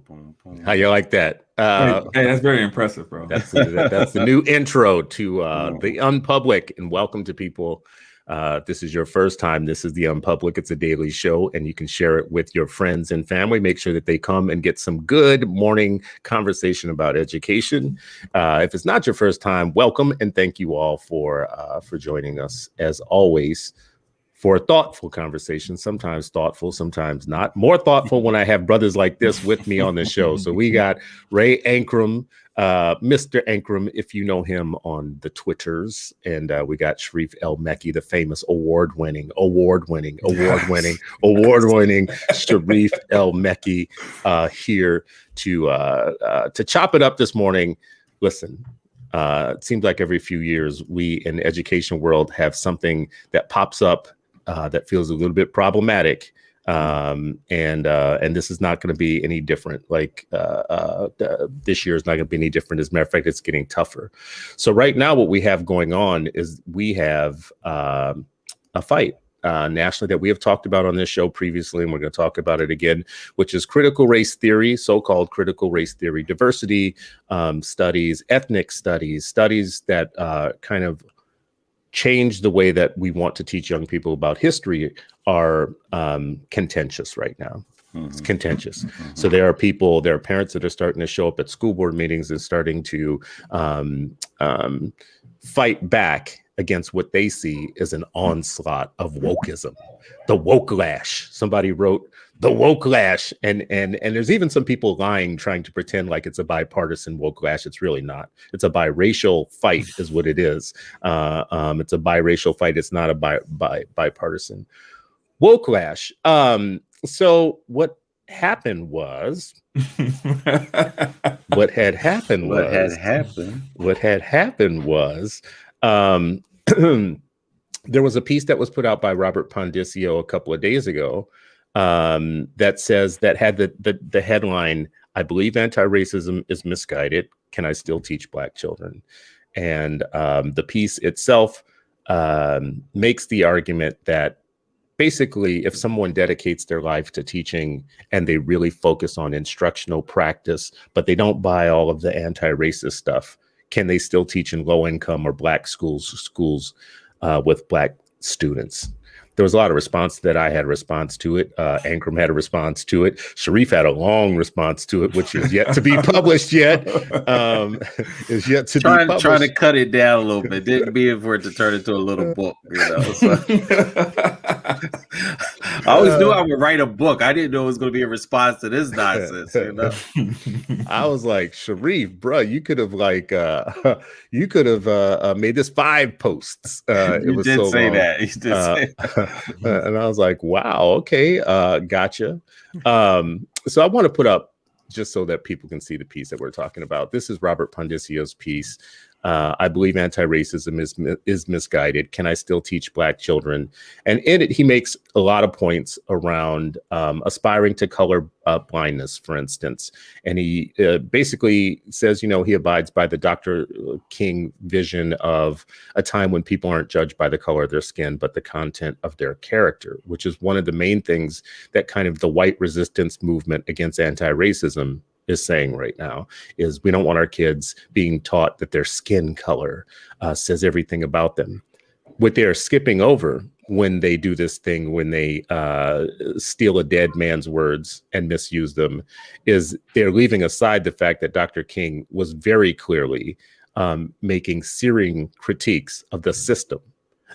boom, boom. How you like that? Hey, that's very impressive, bro. That's the new intro to the Unpublic, and welcome to people. This is your first time. This is the Unpublic. It's a daily show, and you can share it with your friends and family. Make sure that they come and get some good morning conversation about education. If it's not your first time, welcome, and thank you all for joining us as always for a thoughtful conversation. Sometimes thoughtful, sometimes not. More thoughtful when I have brothers like this with me on the show. So we got Ray Ankrum, Mr. Ankrum, if you know him on the Twitters, and we got Sharif El-Mekki, the famous award-winning Sharif El-Mekki here to chop it up this morning. Listen, it seems like every few years we in the education world have something that pops up that feels a little bit problematic. And this is not going to be any different. Like this year is not going to be any different. As a matter of fact, it's getting tougher. So right now what we have going on is we have a fight nationally that we have talked about on this show previously, and we're going to talk about it again, which is critical race theory, so-called critical race theory, diversity studies, ethnic studies that kind of change the way that we want to teach young people about history are contentious right now. It's contentious. So there are parents that are starting to show up at school board meetings and starting to fight back against what they see as an onslaught of wokeism, the wokelash. Somebody wrote the wokelash, and there's even some people lying, trying to pretend like it's a bipartisan wokelash. It's really not. It's a biracial fight, is what it is. It's a biracial fight. It's not a bipartisan wokelash. So what happened was, what had happened was. There was a piece that was put out by Robert Pondisio a couple of days ago that says that had the headline, "I believe anti-racism is misguided. Can I still teach Black children?" And the piece itself makes the argument that basically, if someone dedicates their life to teaching and they really focus on instructional practice, but they don't buy all of the anti-racist stuff, can they still teach in low-income or Black schools with Black students? There was a lot of response that I had a response to it. Ankrum had a response to it. Sharif had a long responce to it, which is yet to be published yet. Is yet to be published. Trying to cut it down a little bit. Didn't mean for it to turn into a little book, you know. So. I always knew I would write a book. I didn't know it was going to be a response to this nonsense, you know. I was like, Sharif, bro, you could have made this 5 posts. You did so say that. You did say that. And I was like, wow, okay, gotcha. So I want to put up, just so that people can see the piece that we're talking about. This is Robert Pondisio's piece. I believe anti-racism is misguided. Can I still teach Black children? And in it, he makes a lot of points around aspiring to color blindness, for instance. And he basically says, you know, he abides by the Dr. King vision of a time when people aren't judged by the color of their skin, but the content of their character, which is one of the main things that kind of the white resistance movement against anti-racism is saying right now, is we don't want our kids being taught that their skin color says everything about them. What they are skipping over when they do this thing, when they steal a dead man's words and misuse them, is they're leaving aside the fact that Dr. King was very clearly making searing critiques of the system,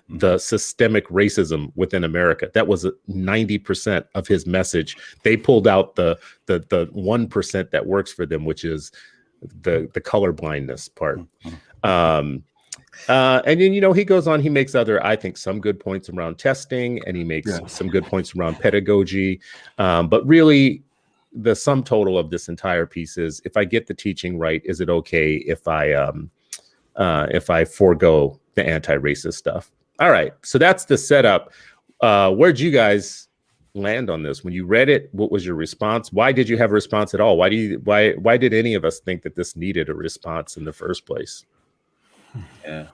the systemic racism within America. That was 90% of his message. They pulled out the 1% that works for them, which is the color blindness part. And then, you know, he goes on, he makes other, I think, some good points around testing, and he makes some good points around pedagogy. But really, the sum total of this entire piece is, if I get the teaching right, is it okay if I forego the anti-racist stuff? All right, so that's the setup. Where'd you guys land on this? When you read it, what was your response? Why did you have a response at all? Why did any of us think that this needed a response in the first place? Yeah.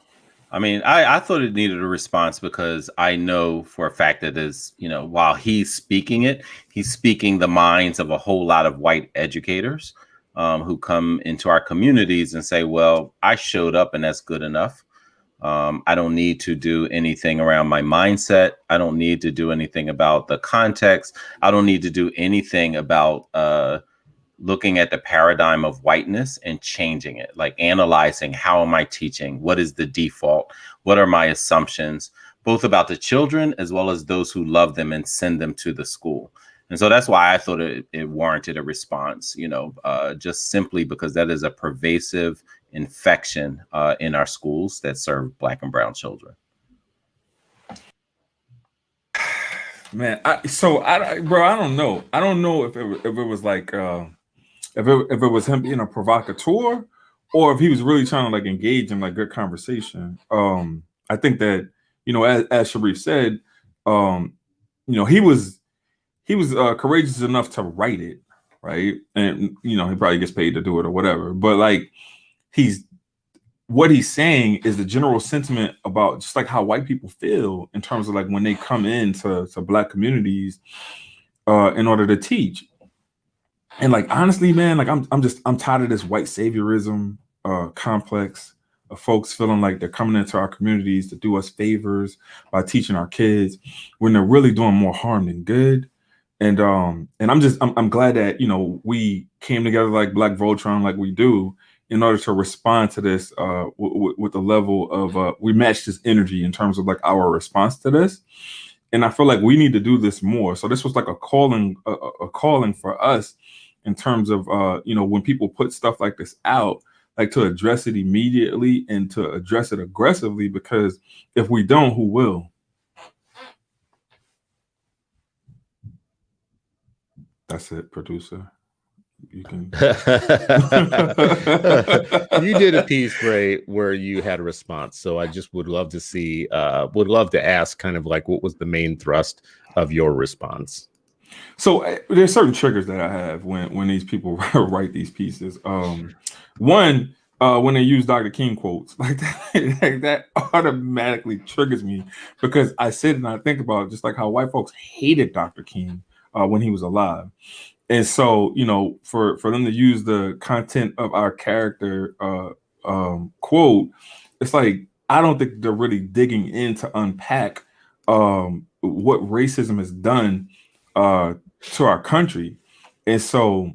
I mean, I thought it needed a response because I know for a fact that is, while he's speaking it, he's speaking the minds of a whole lot of white educators who come into our communities and say, well, I showed up and that's good enough. I don't need to do anything around my mindset. I don't need to do anything about the context. I don't need to do anything about looking at the paradigm of whiteness and changing it, like analyzing how am I teaching? What is the default? What are my assumptions, both about the children as well as those who love them and send them to the school? And so that's why I thought it warranted a response, just simply because that is a pervasive infection in our schools that serve Black and brown children. Man, I don't know. I don't know if it was like if it was him being a provocateur or if he was really trying to like engage in like good conversation. I think that, as Sharif said, he was courageous enough to write it, right? And he probably gets paid to do it or whatever. But like what he's saying is the general sentiment about just like how white people feel in terms of like when they come into Black communities in order to teach. And like honestly, man, like I'm tired of this white saviorism complex of folks feeling like they're coming into our communities to do us favors by teaching our kids when they're really doing more harm than good. And I'm glad that we came together like Black Voltron like we do in order to respond to this with the level of we match this energy in terms of like our response to this. And I feel like we need to do this more. So this was like a calling for us in terms of when people put stuff like this out, like to address it immediately and to address it aggressively, because if we don't, who will? That's it, producer. You can. You did a piece, Ray, where you had a response. So I just would love to see, would love to ask kind of like what was the main thrust of your response? So there's certain triggers that I have when these people write these pieces. One, when they use Dr. King quotes like that automatically triggers me because I sit and I think about just like how white folks hated Dr. King when he was alive. And so, for them to use the content of our character quote, it's like, I don't think they're really digging in to unpack what racism has done to our country. And so,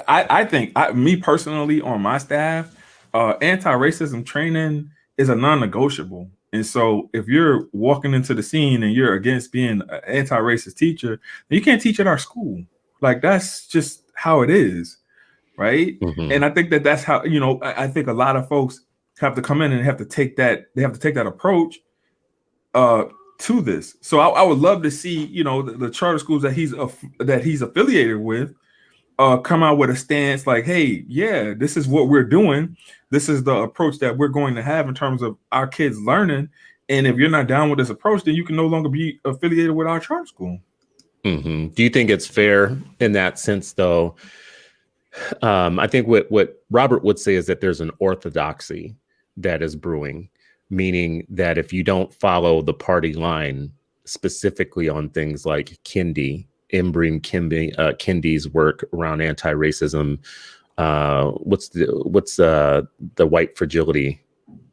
I think me personally on my staff, anti-racism training is a non-negotiable. And so if you're walking into the scene and you're against being an anti-racist teacher, you can't teach at our school. Like, that's just how it is. Right. Mm-hmm. And I think that's how, I think a lot of folks have to come in and have to take that approach to this. So I would love to see, the charter schools that he's affiliated with come out with a stance like, hey, yeah, this is what we're doing. This is the approach that we're going to have in terms of our kids learning. And if you're not down with this approach, then you can no longer be affiliated with our charter school. Mm-hmm. Do you think it's fair in that sense, though? I think what Robert would say is that there's an orthodoxy that is brewing, meaning that if you don't follow the party line specifically on things like Kendi, Ibrahim Kendi's work around anti-racism, what's the white fragility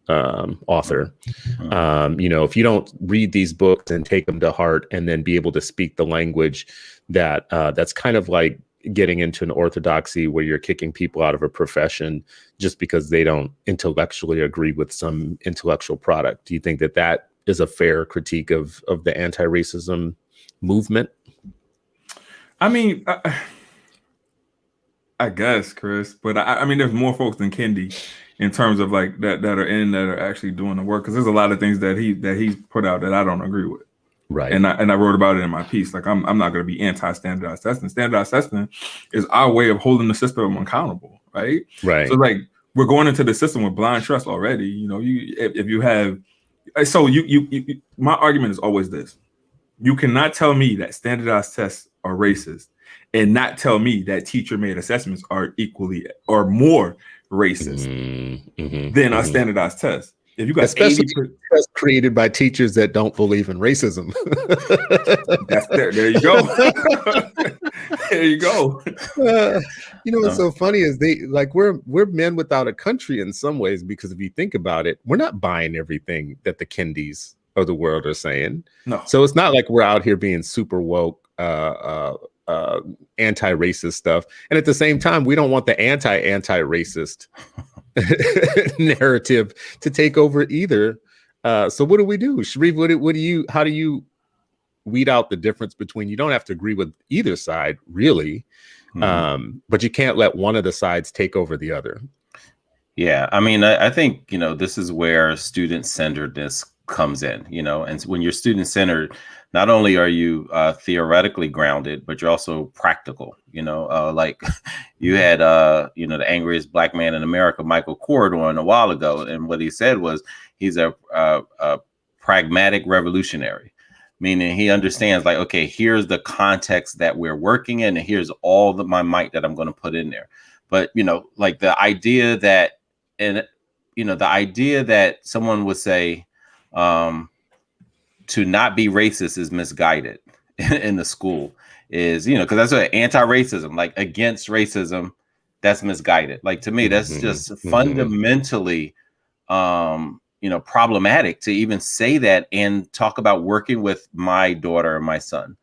author, if you don't read these books and take them to heart and then be able to speak the language that's kind of like getting into an orthodoxy where you're kicking people out of a profession just because they don't intellectually agree with some intellectual product. Do you think that is a fair critique of the anti-racism movement? I mean, I guess, Chris, but I mean, there's more folks than Kendi in terms of like that are actually doing the work, because there's a lot of things that he's put out that I don't agree with. Right. And I wrote about it in my piece. Like, I'm not going to be anti-standardized testing. Standardized testing is our way of holding the system accountable, right? Right. So like, we're going into the system with blind trust already. If you have, so you my argument is always this: you cannot tell me that standardized tests are racist and not tell me that teacher-made assessments are equally or more racist than a standardized test. If you got especially 80%, because created by teachers that don't believe in racism. that's there you go. There you go. What's so funny is we're men without a country in some ways, because if you think about it, we're not buying everything that the Kindys of the world are saying. No. So it's not like we're out here being super woke, anti-racist stuff, and at the same time, we don't want the anti-racist narrative to take over either. So what do we do, Sharif? How do you weed out the difference between, you don't have to agree with either side really, but you can't let one of the sides take over the other? Yeah, I mean, I think, this is where student-centeredness comes in, and when you're student-centered, not only are you theoretically grounded, but you're also practical, like you had, the angriest black man in America, Michael Kort, on a while ago. And what he said was he's a pragmatic revolutionary, meaning he understands, like, okay, here's the context that we're working in, and here's all my might that I'm going to put in there. But, like the idea that, the idea that someone would say, to not be racist is misguided in the school is, because that's what anti-racism, like against racism, that's misguided. Like, to me, that's just fundamentally, problematic to even say that and talk about working with my daughter and my son.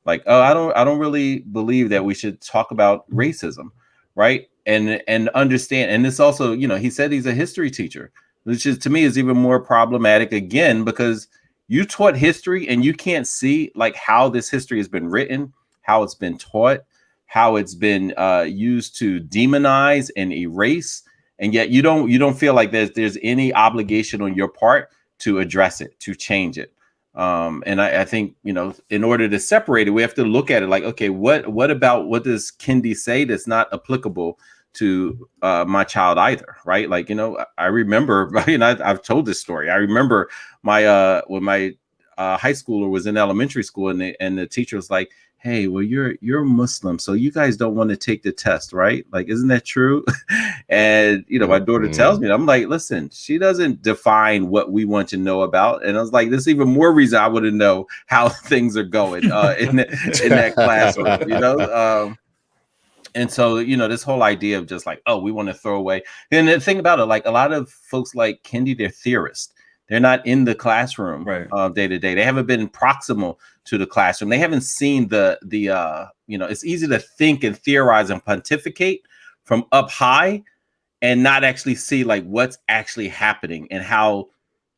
Like, oh, I don't really believe that we should talk about racism, right? And understand. And this also, he said he's a history teacher, which is, to me, is even more problematic again, because you taught history and you can't see like how this history has been written, how it's been taught, how it's been used to demonize and erase. And yet you don't feel like there's any obligation on your part to address it, to change it. And I think, in order to separate it, we have to look at it like, okay, what about what does Kendi say that's not applicable to my child either, right? Like, I remember, I've told this story. I remember my when my high schooler was in elementary school, and the teacher was like, hey, well, you're Muslim, so you guys don't want to take the test, right? Like, isn't that true? And my daughter tells me, I'm like, listen, she doesn't define what we want to know about. And I was like, there's even more reason I want to know how things are going in that classroom, And so, this whole idea of just like, oh, we want to throw away. And the thing about it, like a lot of folks like Kendi, they're theorists. They're not in the classroom day to day. They haven't been proximal to the classroom. They haven't seen the it's easy to think and theorize and pontificate from up high and not actually see like what's actually happening and how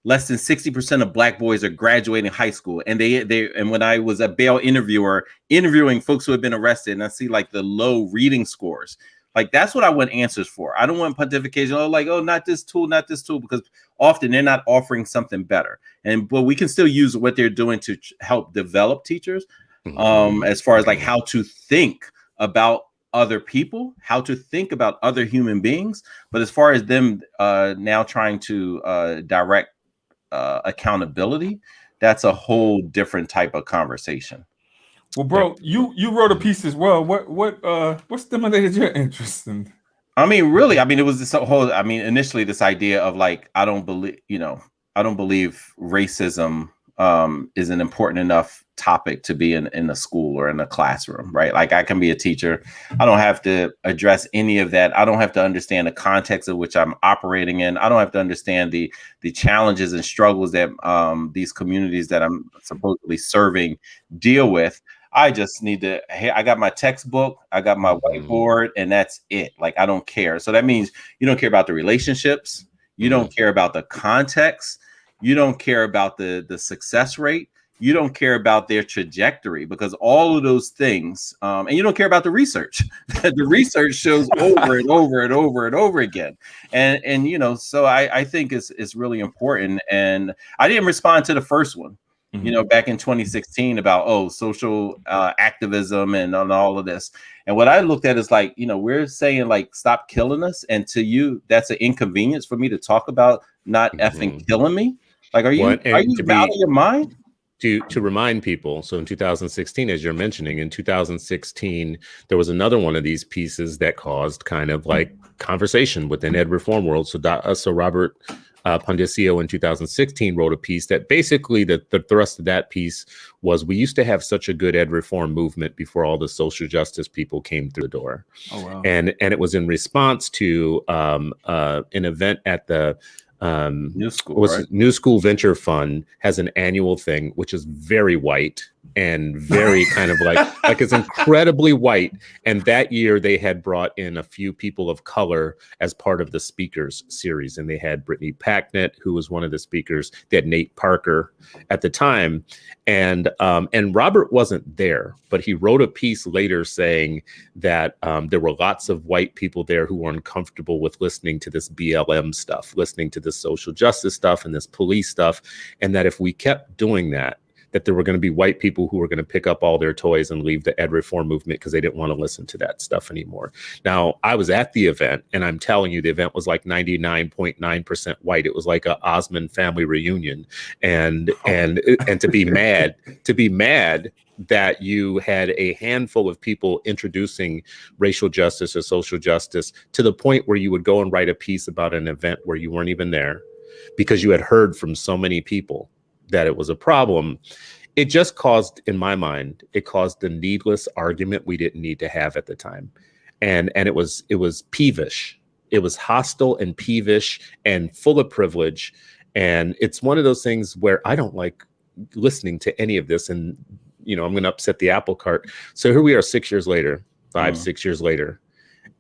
less than 60% of Black boys are graduating high school. And and when I was a bail interviewer interviewing folks who have been arrested, and I see like the low reading scores, like that's what I want answers for. I don't want pontification. Oh, not this tool, because often they're not offering something better. But we can still use what they're doing to help develop teachers as far as like how to think about other people, how to think about other human beings. But as far as them now trying to direct accountability, that's a whole different type of conversation. Well, bro, you wrote a piece as well. What stimulated your interest in? I mean, really, it was this whole, initially this idea of like, I don't believe racism is an important enough topic to be in a school or in a classroom, right? Like, I can be a teacher. I don't have to address any of that. I don't have to understand the context of which I'm operating in. I don't have to understand the challenges and struggles that these communities that I'm supposedly serving deal with. I just need to, hey, I got my textbook, I got my whiteboard, and that's it. Like, I don't care. So that means you don't care about the relationships. You don't care about the context. You don't care about the success rate. You don't care about their trajectory, because all of those things, and you don't care about the research. The research shows over and over and over and over again. And so I think it's really important. And I didn't respond to the first one. Back in 2016 about, social activism and all of this. And what I looked at is like, we're saying like, stop killing us. And to you, that's an inconvenience for me to talk about not effing killing me. Like, are you out of your mind? To remind people, so in 2016, as you're mentioning, in 2016, there was another one of these pieces that caused kind of like conversation within ed reform world. So Robert Pandisio in 2016 wrote a piece that basically the thrust of that piece was, we used to have such a good ed reform movement before all the social justice people came through the door. Oh, wow. And it was in response to an event at the New School, right? New School Venture Fund has an annual thing, which is very white and very kind of like it's incredibly white. And that year they had brought in a few people of color as part of the speakers series. And they had Brittany Packnett, who was one of the speakers. They had Nate Parker at the time. And Robert wasn't there, but he wrote a piece later saying that there were lots of white people there who were uncomfortable with listening to this BLM stuff, listening to this social justice stuff and this police stuff. And that if we kept doing that there were going to be white people who were going to pick up all their toys and leave the ed reform movement because they didn't want to listen to that stuff anymore. Now, I was at the event, and I'm telling you, the event was like 99.9% white. It was like a Osmond family reunion. And to be mad that you had a handful of people introducing racial justice or social justice to the point where you would go and write a piece about an event where you weren't even there because you had heard from so many people that it was a problem. It just caused, in my mind, it caused a needless argument we didn't need to have at the time. And it was peevish. It was hostile and peevish and full of privilege. And it's one of those things where I don't like listening to any of this. And, I'm going to upset the apple cart. So here we are 6 years later, 6 years later.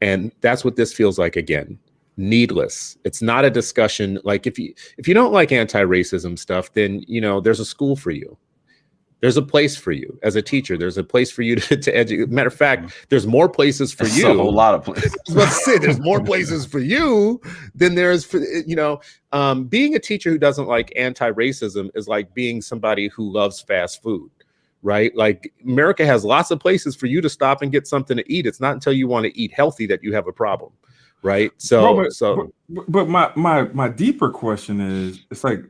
And that's what this feels like again. Needless. It's not a discussion. Like if you don't like anti-racism stuff, then there's a school for you. There's a place for you as a teacher. There's a place for you to educate. Matter of fact, there's more places for you. A whole lot of places. I was about to say, there's more places for you than there is for being a teacher who doesn't like anti-racism is like being somebody who loves fast food. Right? Like America has lots of places for you to stop and get something to eat. It's not until you want to eat healthy that you have a problem. Right. But my deeper question is, it's like,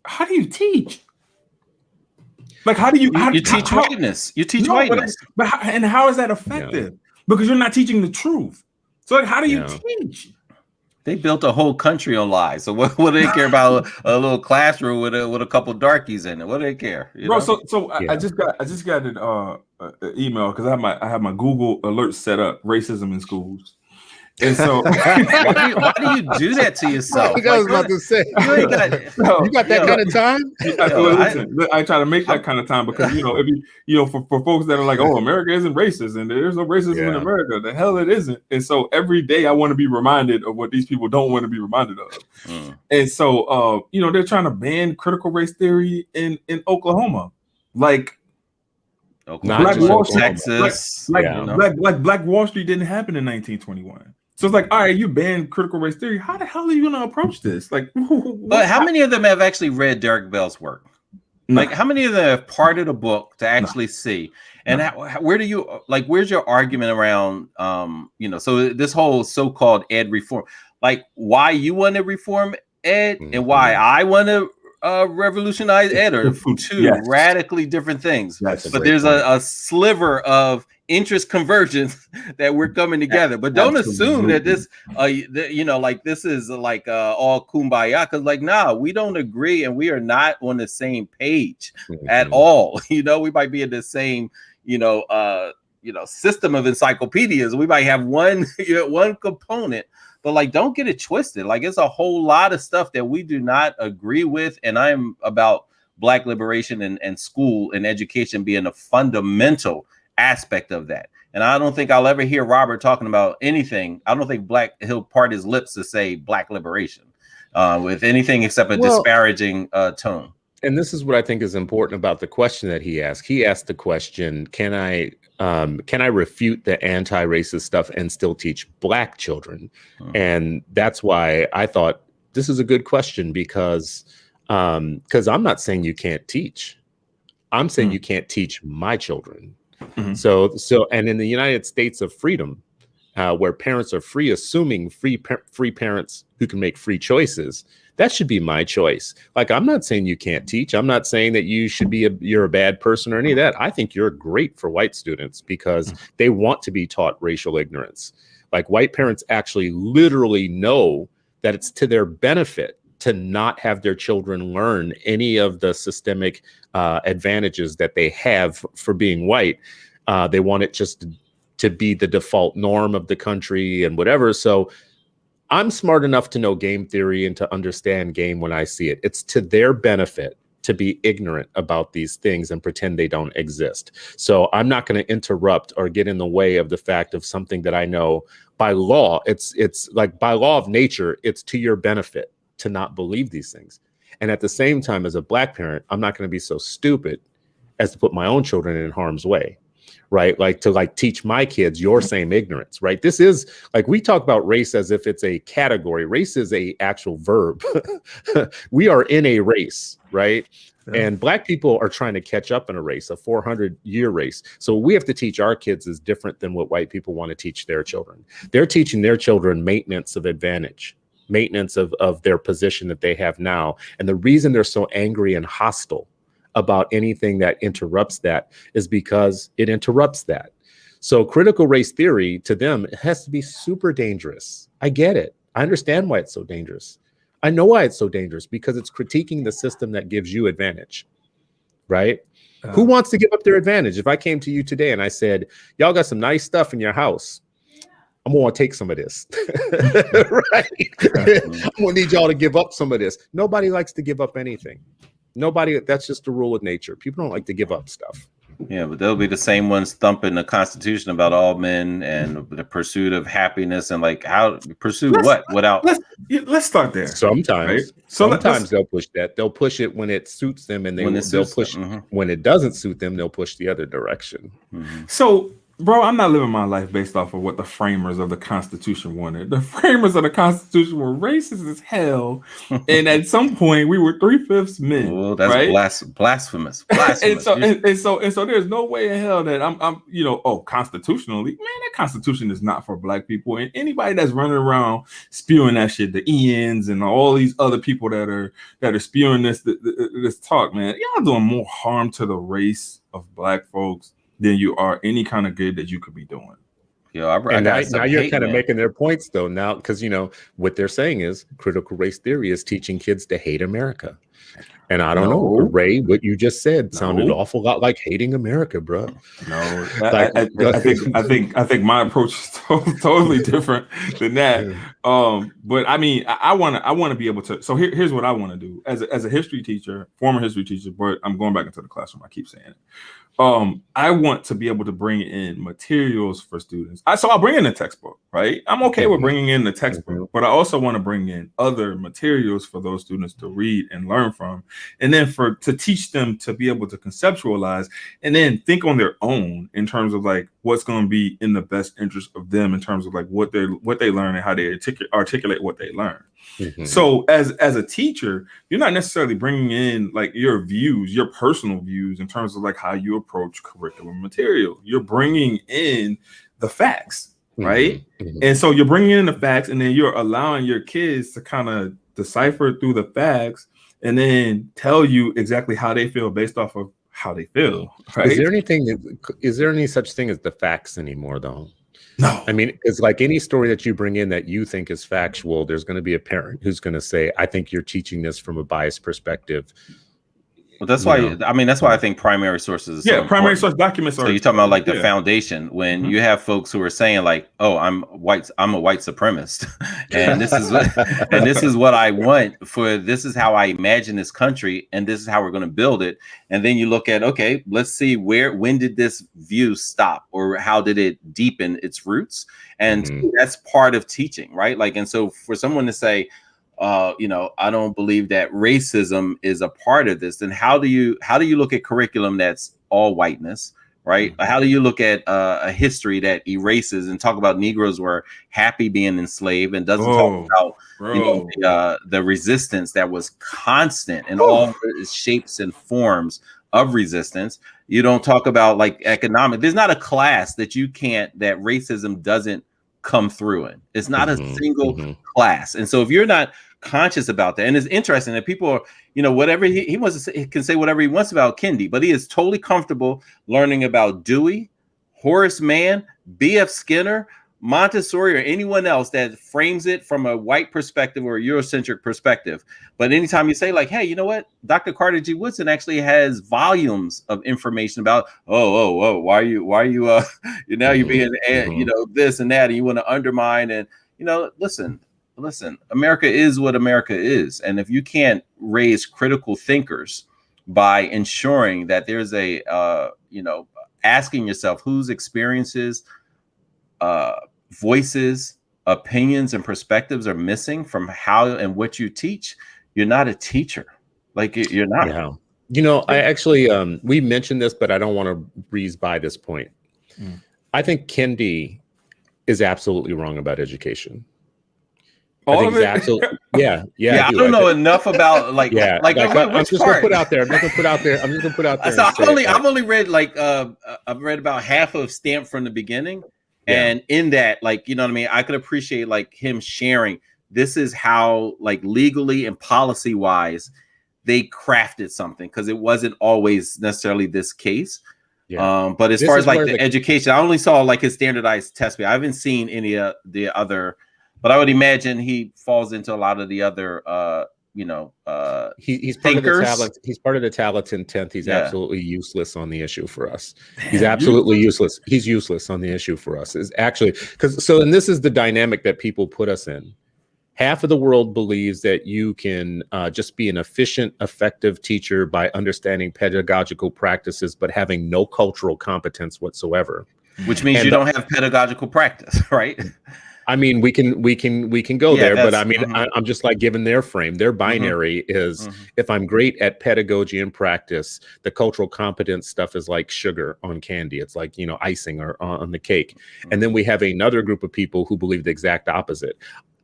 how do you teach? Like, how do you teach whiteness? You teach whiteness. But how is that effective? Yeah. Because you're not teaching the truth. So like, how do you teach? They built a whole country on lies. So what do they care about a little classroom with a couple darkies in it? What do they care? Bro, I just got an email because I have my Google alert set up, racism in schools. And so why do you do that to yourself? I was about to say, you got that kind of time? I try to make that kind of time because if for folks that are like, oh, America isn't racist and there's no racism in America, the hell it isn't. And so every day I want to be reminded of what these people don't want to be reminded of. And so they're trying to ban critical race theory in Oklahoma, like. Black Wall Street, Texas, Black Wall Street didn't happen in 1921. So it's like, all right, you banned critical race theory. How the hell are you going to approach this? Like, but how many of them have actually read Derek Bell's work? Like, how many of them have parted a book to actually see? And where do you where's your argument around, so this whole so-called ed reform, like why you want to reform ed and why I want to revolutionize ed are two radically different things. But there's a sliver of interest convergence that we're coming together. But don't assume that this this is like all kumbaya, because we don't agree and we are not on the same page at all. We might be in the same system of encyclopedias. We might have one component, but don't get it twisted. Like, it's a whole lot of stuff that we do not agree with. And I'm about Black liberation and school and education being a fundamental aspect of that. And I don't think I'll ever hear Robert talking about anything. I don't think he'll part his lips to say Black liberation with anything except a disparaging tone. And this is what I think is important about the question that he asked. He asked the question, can I refute the anti-racist stuff and still teach Black children? And that's why I thought this is a good question, because I'm not saying you can't teach. I'm saying you can't teach my children. So and in the United States of freedom, where parents are free, assuming free parents who can make free choices, that should be my choice. Like, I'm not saying you can't teach. I'm not saying that you should you're a bad person or any of that. I think you're great for white students because they want to be taught racial ignorance. Like, white parents actually literally know that it's to their benefit to not have their children learn any of the systemic advantages that they have for being white. They want it just to be the default norm of the country and whatever. So I'm smart enough to know game theory and to understand game when I see it. It's to their benefit to be ignorant about these things and pretend they don't exist. So I'm not going to interrupt or get in the way of the fact of something that I know by law. It's like by law of nature, it's to your benefit to not believe these things. And at the same time, as a Black parent, I'm not going to be so stupid as to put my own children in harm's way. Right. Like to teach my kids your same ignorance. Right. This is like we talk about race as if it's a category. Race is a actual verb. We are in a race. Right. Yeah. And Black people are trying to catch up in a race, a 400-year race. So what we have to teach our kids is different than what white people want to teach their children. They're teaching their children maintenance of advantage, maintenance of their position that they have now. And the reason they're so angry and hostile about anything that interrupts that is because it interrupts that. So critical race theory to them, it has to be super dangerous. I get it. I understand why it's so dangerous. I know why it's so dangerous, because it's critiquing the system that gives you advantage, right? Who wants to give up their advantage? If I came to you today and I said, y'all got some nice stuff in your house, I'm going to take some of this, right? I'm going to need y'all to give up some of this. Nobody likes to give up anything. Nobody, that's just the rule of nature. People don't like to give up stuff. Yeah, but they'll be the same ones thumping the Constitution about all men and the pursuit of happiness and like how pursue what without. Let's start there. Sometimes, right? Sometimes they'll push that. They'll push it when it suits them, and they'll push when it doesn't suit them. They'll push the other direction. Mm-hmm. So, bro, I'm not living my life based off of what the framers of the Constitution wanted. The framers of the Constitution were racist as hell, and at some point we were 3/5 men. Well, that's right? Blasphemous. and so there's no way in hell that I'm constitutionally, man, that Constitution is not for Black people. And anybody that's running around spewing that shit, the Ians and all these other people that are spewing this talk, man, y'all doing more harm to the race of Black folks than you are any kind of good that you could be doing. Yo, now you're kind of making their points though now, because what they're saying is critical race theory is teaching kids to hate America. And I don't know, Ray, what you just said sounded an awful lot like hating America, bro. No, I think my approach is totally different than that. But I mean, I want to be able to. So here's what I want to do as a history teacher, former history teacher. But I'm going back into the classroom. I keep saying it. I want to be able to bring in materials for students. So I'll bring in the textbook, right? I'm okay with bringing in the textbook, but I also want to bring in other materials for those students to read and learn from, and then to teach them to be able to conceptualize and then think on their own in terms of like what's going to be in the best interest of them in terms of like what they learn and how they articulate what they learn. Mm-hmm. So as a teacher, you're not necessarily bringing in like your views, your personal views in terms of like how you approach curriculum material. You're bringing in the facts, right? Mm-hmm. And so you're bringing in the facts, and then you're allowing your kids to kind of decipher through the facts and then tell you exactly how they feel based off of how they feel. Right? Is there any such thing as the facts anymore, though? No. I mean, it's like any story that you bring in that you think is factual, there's going to be a parent who's going to say, I think you're teaching this from a biased perspective. Well, that's why I think primary sources. Primary source documents. So you're talking about like the foundation when you have folks who are saying like, "Oh, I'm a white supremacist, and this is what I want for. This is how I imagine this country, and this is how we're going to build it." And then you look at, okay, let's see when did this view stop, or how did it deepen its roots? And that's part of teaching, right? Like, and so for someone to say, I don't believe that racism is a part of this, then how do you look at curriculum that's all whiteness, right? How do you look at a history that erases and talk about Negroes were happy being enslaved and doesn't talk about the resistance that was constant in all shapes and forms of resistance? You don't talk about like economic. There's not a class that racism doesn't come through in. It's not a single class. And so if you're not conscious about that, and it's interesting that people are, whatever he wants to say, he can say whatever he wants about Kendi, but he is totally comfortable learning about Dewey, Horace Mann, B.F. Skinner, Montessori or anyone else that frames it from a white perspective or a Eurocentric perspective. But anytime you say like, hey, you know what? Dr. Carter G. Woodson actually has volumes of information about, why are you, you're being, this and that, and you want to undermine and, listen, America is what America is. And if you can't raise critical thinkers by ensuring that there's a, asking yourself whose experiences, voices, opinions, and perspectives are missing from how and what you teach, you're not a teacher. Like you're not. Yeah. I actually, we mentioned this, but I don't want to breeze by this point. I think Kendi is absolutely wrong about education. All of it? Absolutely. Yeah. I don't know enough about I'm just gonna put out there. So I've only read I've read about half of Stamped from the Beginning, and in that, like, you know what I mean, I could appreciate like him sharing. This is how, like, legally and policy wise, they crafted something, because it wasn't always necessarily this case. Yeah. But as far as like the education, I only saw like his standardized test. I haven't seen any of the other. But I would imagine he falls into a lot of the other, he's part thinkers. Of the talent. He's part of the Talented 10th. He's absolutely useless on the issue for us. He's absolutely useless. He's useless on the issue for us. Is actually and this is the dynamic that people put us in. Half of the world believes that you can just be an efficient, effective teacher by understanding pedagogical practices, but having no cultural competence whatsoever. Which means you don't have pedagogical practice, right? I mean, we can go there, but I mean, I'm just like giving their frame. Their binary is if I'm great at pedagogy and practice, the cultural competence stuff is like sugar on candy. It's like, icing or on the cake. And then we have another group of people who believe the exact opposite.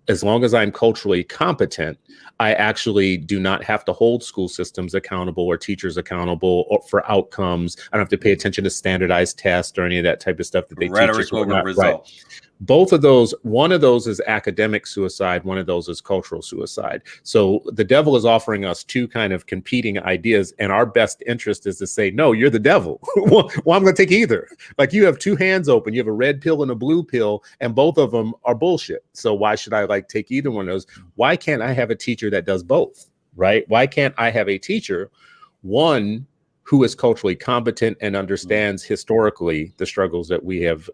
As long as I'm culturally competent, I actually do not have to hold school systems accountable or teachers accountable or for outcomes. I don't have to pay attention to standardized tests or any of that type of stuff that they teach us. Over result. Right. Both of those, one of those is academic suicide, one of those is cultural suicide. So the devil is offering us two kind of competing ideas, and our best interest is to say, no, you're the devil. Well, I'm going to take either. Like, you have two hands open, you have a red pill and a blue pill, and both of them are bullshit. So why should I take either one of those? Why can't I have a teacher that does both, right? Why can't I have a teacher, one, who is culturally competent and understands historically the struggles that we have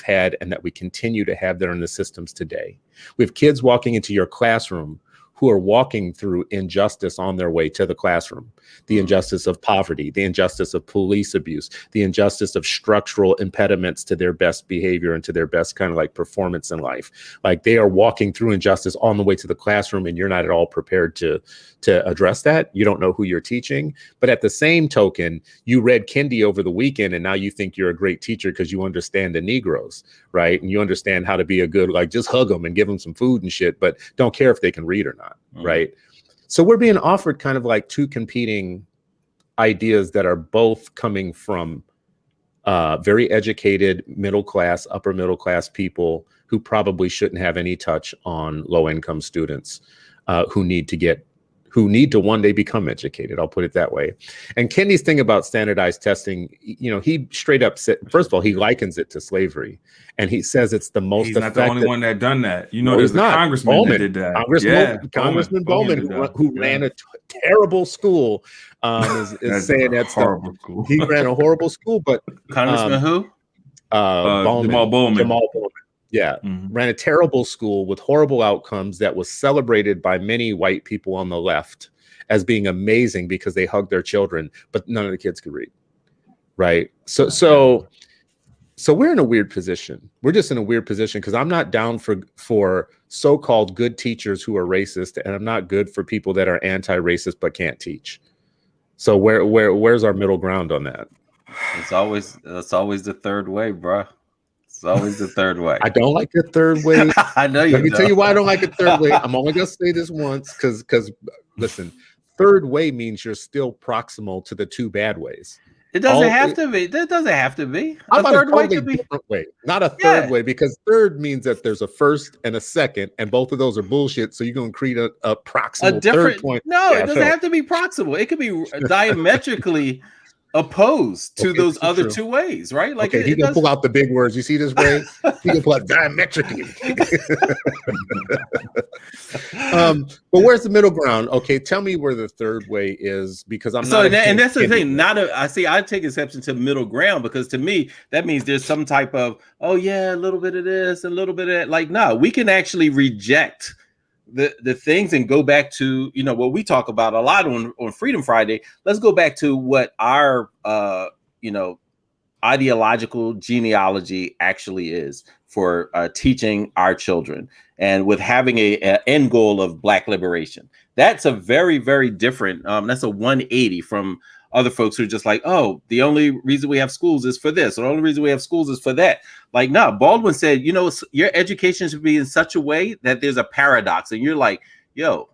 had and that we continue to have that are in the systems today. We have kids walking into your classroom who are walking through injustice on their way to the classroom. The injustice of poverty, the injustice of police abuse, the injustice of structural impediments to their best behavior and to their best kind of like performance in life. Like, they are walking through injustice on the way to the classroom, and you're not at all prepared to address that. You don't know who you're teaching. But at the same token, you read Kendi over the weekend, and now you think you're a great teacher because you understand the Negroes, right? And you understand how to be a good, like, just hug them and give them some food and shit, but don't care if they can read or not, right? So we're being offered kind of like two competing ideas that are both coming from very educated, middle class, upper middle class people who probably shouldn't have any touch on low income students who need to one day become educated. I'll put it that way. And Kendi's thing about standardized testing, he straight up said, first of all, he likens it to slavery. And he says it's the most He's not the only one that done that. There's a congressman Bowman, that did that. Congressman Bowman, who ran a terrible school, is saying that stuff. School. He ran a horrible school, but Congressman who? Jamal Bowman. Yeah, ran a terrible school with horrible outcomes that was celebrated by many white people on the left as being amazing because they hugged their children, but none of the kids could read. Right. So we're in a weird position. We're just in a weird position because I'm not down for so-called good teachers who are racist, and I'm not good for people that are anti-racist but can't teach. So where's our middle ground on that? It's always the third way, bro. It's always the third way. I don't like the third way. I know you. Let me tell you why I don't like the third way. I'm only gonna say this once because listen, third way means you're still proximal to the two bad ways. It doesn't have to be. That doesn't have to be. A third way could be different way, not a third way, because third means that there's a first and a second, and both of those are bullshit. So you're gonna create a proximal different third point. No, it doesn't have to be proximal. It could be diametrically opposed to those so other true. two ways, right? Like okay, he gonna pull out the big words. You see this, Ray? He gonna pull out diametrically. But where's the middle ground? Okay, tell me where the third way is, because I'm not. And that's the thing. I take exception to middle ground, because to me that means there's some type of, oh yeah, a little bit of this, a little bit of that. Like, no, we can actually reject the things and go back to, you know, what we talk about a lot on Freedom Friday. Let's go back to what our you know, ideological genealogy actually is for teaching our children, and with having a end goal of Black liberation. That's a very, very different, that's a 180 from other folks who are just like, oh, the only reason we have schools is for this, or the only reason we have schools is for that. Like, no, Baldwin said, you know, your education should be in such a way that there's a paradox. And you're like, yo,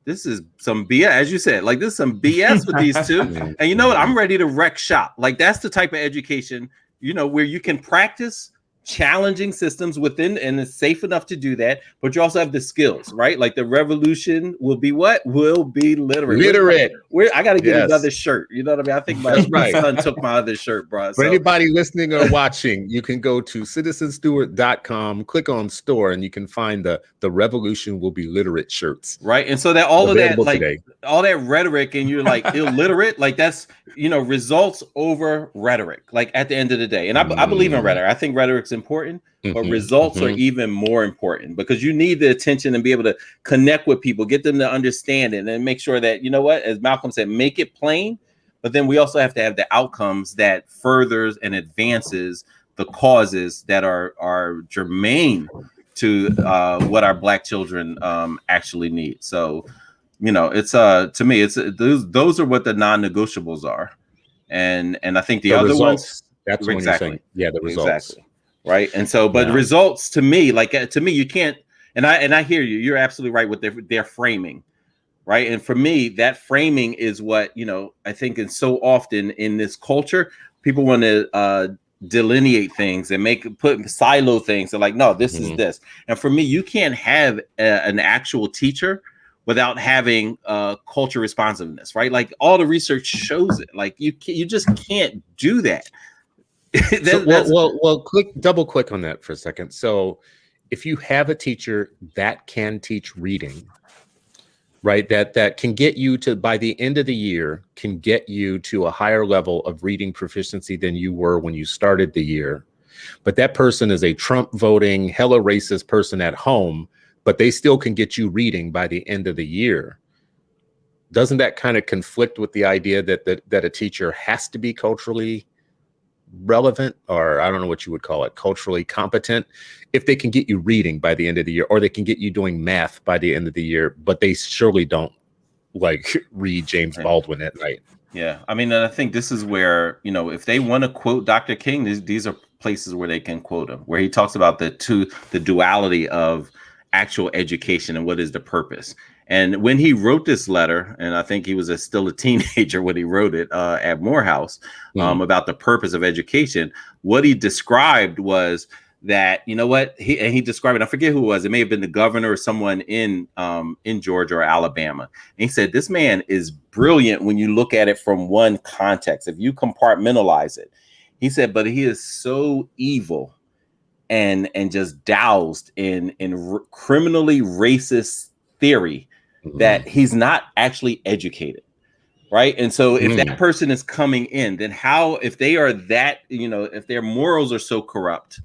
this is some BS, as you said, like, this is some BS with these two. And you know what? I'm ready to wreck shop. Like, that's the type of education, you know, where you can practice challenging systems within, and it's safe enough to do that, but you also have the skills, right? Like, the revolution will be what? Will be literate. I got to get another shirt. You know what I mean? I think my son took my other shirt, bro. For anybody listening or watching, you can go to citizenstewart.com, click on store, and you can find the revolution will be literate shirts. Right. And so that all of that, like today. All that rhetoric, and you're like illiterate, like that's, you know, results over rhetoric, like at the end of the day. And I believe in rhetoric. I think rhetoric's important, but results are even more important, because you need the attention and be able to connect with people, get them to understand it, and make sure that, you know what, as Malcolm said, make it plain. But then we also have to have the outcomes that furthers and advances the causes that are germane to what our Black children actually need. So, you know, it's to me, it's those are what the non-negotiables are, and I think the other results, ones. That's what you're saying. Yeah, the results. Exactly. Right. And so, but results to me, you can't. And I hear you. You're absolutely right with their framing. Right. And for me, that framing is what, you know, I think is so often in this culture, people want to delineate things and put silo things. They're like, no, this is this. And for me, you can't have an actual teacher without having culture responsiveness, right? Like, all the research shows it. Like, you just can't do that. Double click on that for a second. So if you have a teacher that can teach reading, right, that can get you to, by the end of the year, can get you to a higher level of reading proficiency than you were when you started the year, but that person is a Trump voting, hella racist person at home, but they still can get you reading by the end of the year. Doesn't that kind of conflict with the idea that a teacher has to be culturally relevant, or I don't know what you would call it, culturally competent, if they can get you reading by the end of the year, or they can get you doing math by the end of the year, but they surely don't like read James Baldwin at night? Yeah. I mean, and I think this is where, you know, if they want to quote Dr. King, these are places where they can quote him, where he talks about the duality of actual education and what is the purpose. And when he wrote this letter, and I think he was still a teenager when he wrote it at Morehouse, about the purpose of education, what he described was that, you know what, he described it, I forget who it was, it may have been the governor or someone in Georgia or Alabama. And he said, this man is brilliant when you look at it from one context, if you compartmentalize it. He said, but he is so evil and just doused in criminally racist theory that he's not actually educated, right? And so if that person is coming in, then how, if they are that, you know, if their morals are so corrupt,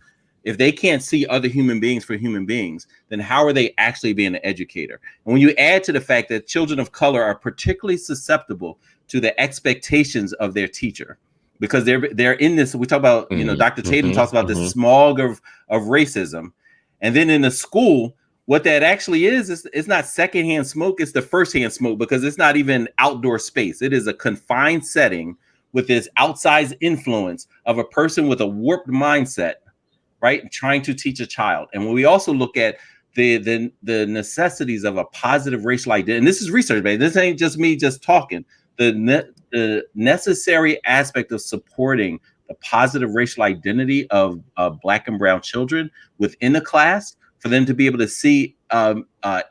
if they can't see other human beings for human beings, then how are they actually being an educator? And when you add to the fact that children of color are particularly susceptible to the expectations of their teacher, because they're in this, we talk about, you know, Dr. Tatum talks about the smog of racism. And then in the school, what that actually is it's not secondhand smoke, it's the firsthand smoke, because it's not even outdoor space. It is a confined setting with this outsized influence of a person with a warped mindset, right? Trying to teach a child. And when we also look at the necessities of a positive racial identity, and this is research, man, this ain't just me just talking, the necessary aspect of supporting the positive racial identity of Black and brown children within the class, for them to be able to see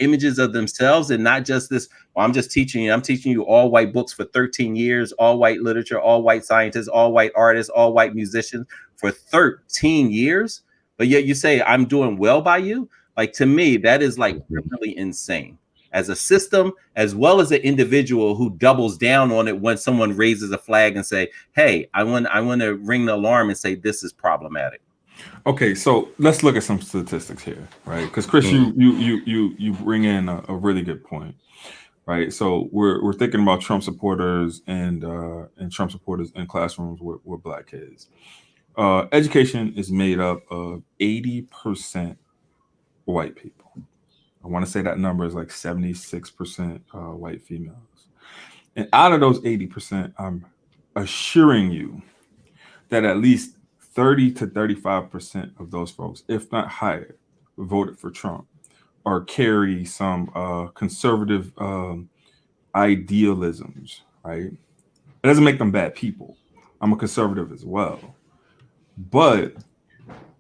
images of themselves and not just this. Well, I'm teaching you all white books for 13 years, all white literature, all white scientists, all white artists, all white musicians for 13 years. But yet you say I'm doing well by you. Like, to me, that is like really insane as a system, as well as an individual who doubles down on it when someone raises a flag and say, hey, I want to ring the alarm and say this is problematic. Okay, so let's look at some statistics here, right? Because Chris, you bring in a really good point, right? So we're thinking about Trump supporters and Trump supporters in classrooms with Black kids. Education is made up of 80% white people. I want to say that number is like 76% white females. And out of those 80%, I'm assuring you that at least 30 to 35% of those folks, if not higher, voted for Trump or carry some conservative idealisms, right? It doesn't make them bad people. I'm a conservative as well. But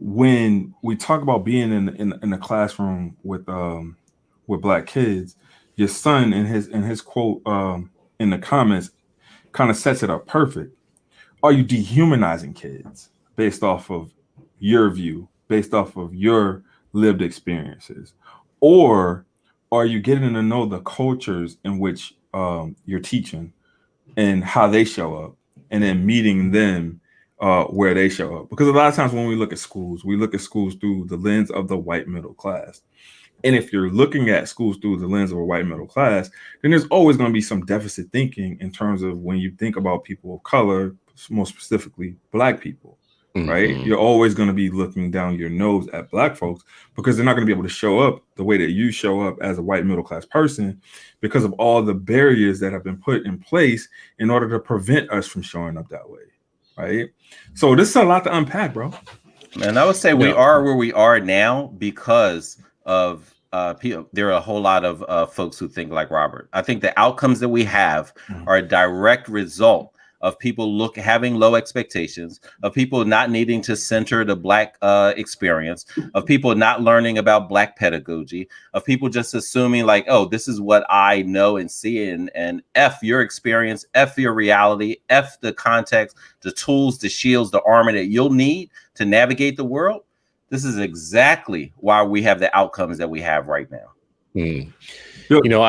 when we talk about being in the classroom with Black kids, your son in his quote in the comments kind of sets it up perfect. Are you dehumanizing kids based off of your view, based off of your lived experiences, or are you getting to know the cultures in which you're teaching and how they show up, and then meeting them where they show up? Because a lot of times when we look at schools through the lens of the white middle class. And if you're looking at schools through the lens of a white middle class, then there's always going to be some deficit thinking in terms of when you think about people of color, more specifically Black people, right? You're always going to be looking down your nose at Black folks because they're not going to be able to show up the way that you show up as a white middle class person because of all the barriers that have been put in place in order to prevent us from showing up that way. Right. So this is a lot to unpack, bro. And I would say we are where we are now because of people. There are a whole lot of folks who think like Robert. I think the outcomes that we have are a direct result of people having low expectations, of people not needing to center the Black experience, of people not learning about Black pedagogy, of people just assuming like, oh, this is what I know and see, and F your experience, F your reality, F the context, the tools, the shields, the armor that you'll need to navigate the world. This is exactly why we have the outcomes that we have right now. I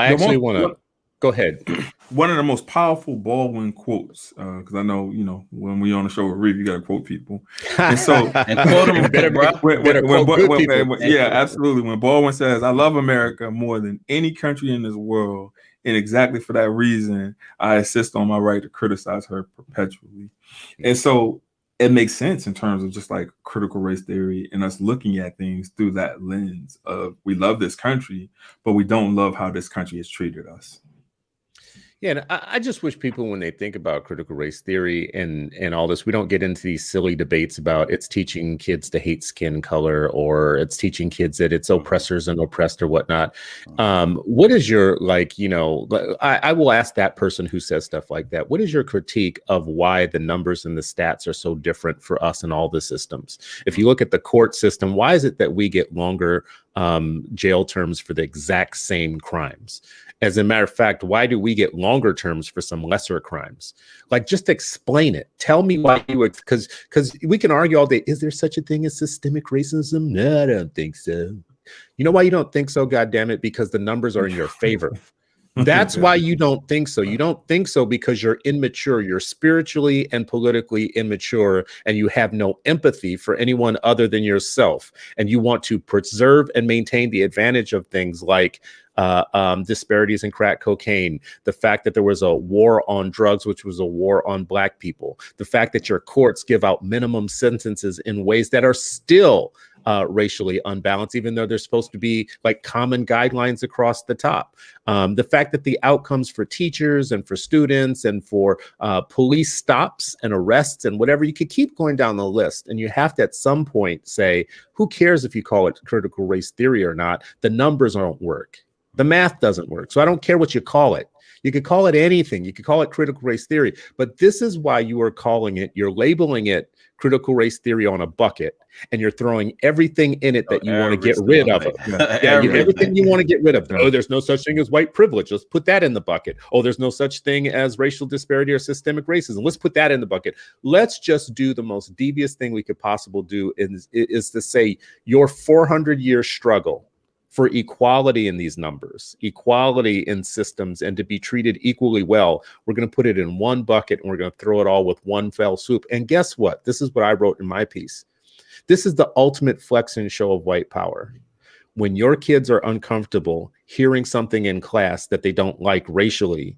actually want to go ahead. One of the most powerful Baldwin quotes, because I know, when we on the show with Reeve, you got to quote people. And so, and quote them, yeah, absolutely. When Baldwin says, I love America more than any country in this world, and exactly for that reason, I insist on my right to criticize her perpetually. And so it makes sense in terms of just like critical race theory and us looking at things through that lens of we love this country, but we don't love how this country has treated us. Yeah, and I just wish people, when they think about critical race theory and all this, we don't get into these silly debates about it's teaching kids to hate skin color or it's teaching kids that it's oppressors and oppressed or whatnot. What is your, I will ask that person who says stuff like that, what is your critique of why the numbers and the stats are so different for us in all the systems? If you look at the court system, why is it that we get longer jail terms for the exact same crimes? As a matter of fact, why do we get longer terms for some lesser crimes? Like, just explain it. Tell me why you, because we can argue all day. Is there such a thing as systemic racism? No, I don't think so. You know why you don't think so? God damn it, because the numbers are in your favor. That's why you don't think so. You don't think so because you're immature. You're spiritually and politically immature, and you have no empathy for anyone other than yourself. And you want to preserve and maintain the advantage of things like disparities in crack cocaine, the fact that there was a war on drugs, which was a war on Black people, the fact that your courts give out minimum sentences in ways that are still racially unbalanced, even though there's supposed to be like common guidelines across the top. The fact that the outcomes for teachers and for students and for police stops and arrests and whatever, you could keep going down the list. And you have to at some point say, who cares if you call it critical race theory or not? The numbers don't work. The math doesn't work. So I don't care what you call it. You could call it anything. You could call it critical race theory, but this is why you are calling it, you're labeling it critical race theory on a bucket, and you're throwing everything in it that you want to get Every rid single of. thing. Everything you want to get rid of. Yeah. Oh, there's no such thing as white privilege. Let's put that in the bucket. Oh, there's no such thing as racial disparity or systemic racism. Let's put that in the bucket. Let's just do the most devious thing we could possibly do is to say your 400-year struggle for equality in these numbers, equality in systems, and to be treated equally well. We're going to put it in one bucket and we're going to throw it all with one fell swoop. And guess what? This is what I wrote in my piece. This is the ultimate flex and show of white power. When your kids are uncomfortable hearing something in class that they don't like racially,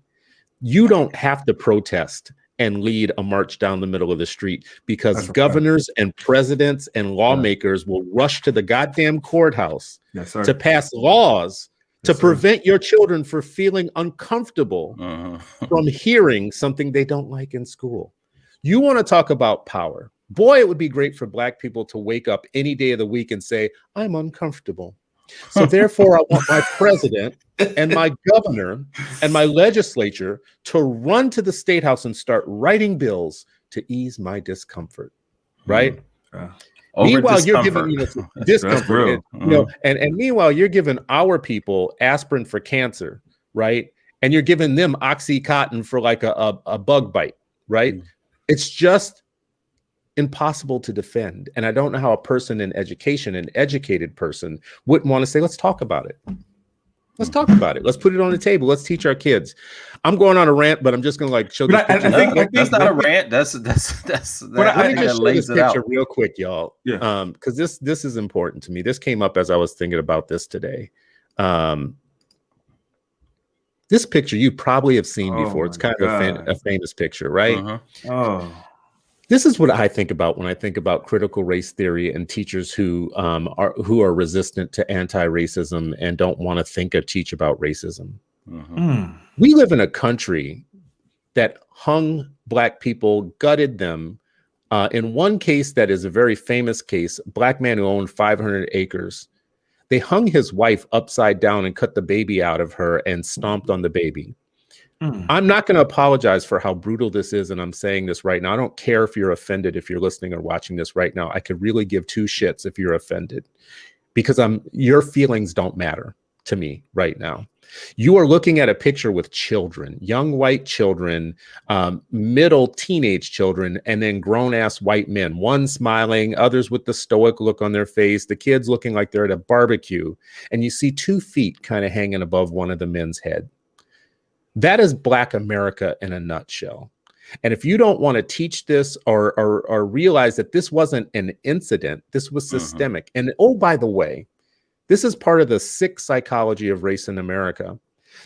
you don't have to protest and lead a march down the middle of the street, because governors and presidents and lawmakers will rush to the goddamn courthouse to pass laws to prevent your children from feeling uncomfortable from hearing something they don't like in school. You want to talk about power? Boy, it would be great for Black people to wake up any day of the week and say, I'm uncomfortable. So therefore, I want my president and my governor and my legislature to run to the State House and start writing bills to ease my discomfort, right? Meanwhile, you're giving discomfort, and meanwhile, you're giving our people aspirin for cancer, right? And you're giving them Oxycontin for like a bug bite, right? It's just impossible to defend. And I don't know how a person in education, an educated person, wouldn't want to say, let's talk about it. Let's talk about it. Let's put it on the table. Let's teach our kids. I'm going on a rant, but I'm just going to like show this picture. I think that's not a rant. That's let me just show this picture real quick, y'all. Yeah. Because this is important to me. This came up as I was thinking about this today. This picture you probably have seen before. It's kind of a famous picture, right? This is what I think about when I think about critical race theory and teachers who are resistant to anti-racism and don't want to think or teach about racism. We live in a country that hung Black people, gutted them. In one case that is a very famous case, a Black man who owned 500 acres, they hung his wife upside down and cut the baby out of her and stomped on the baby. I'm not going to apologize for how brutal this is, and I'm saying this right now. I don't care if you're offended, if you're listening or watching this right now. I could really give two shits if you're offended, because your feelings don't matter to me right now. You are looking at a picture with children, young white children, middle teenage children, and then grown-ass white men, one smiling, others with the stoic look on their face, the kids looking like they're at a barbecue, and you see 2 feet kind of hanging above one of the men's head. That is Black America in a nutshell. And if you don't want to teach this or realize that this wasn't an incident, this was systemic. And oh, by the way, this is part of the sick psychology of race in America.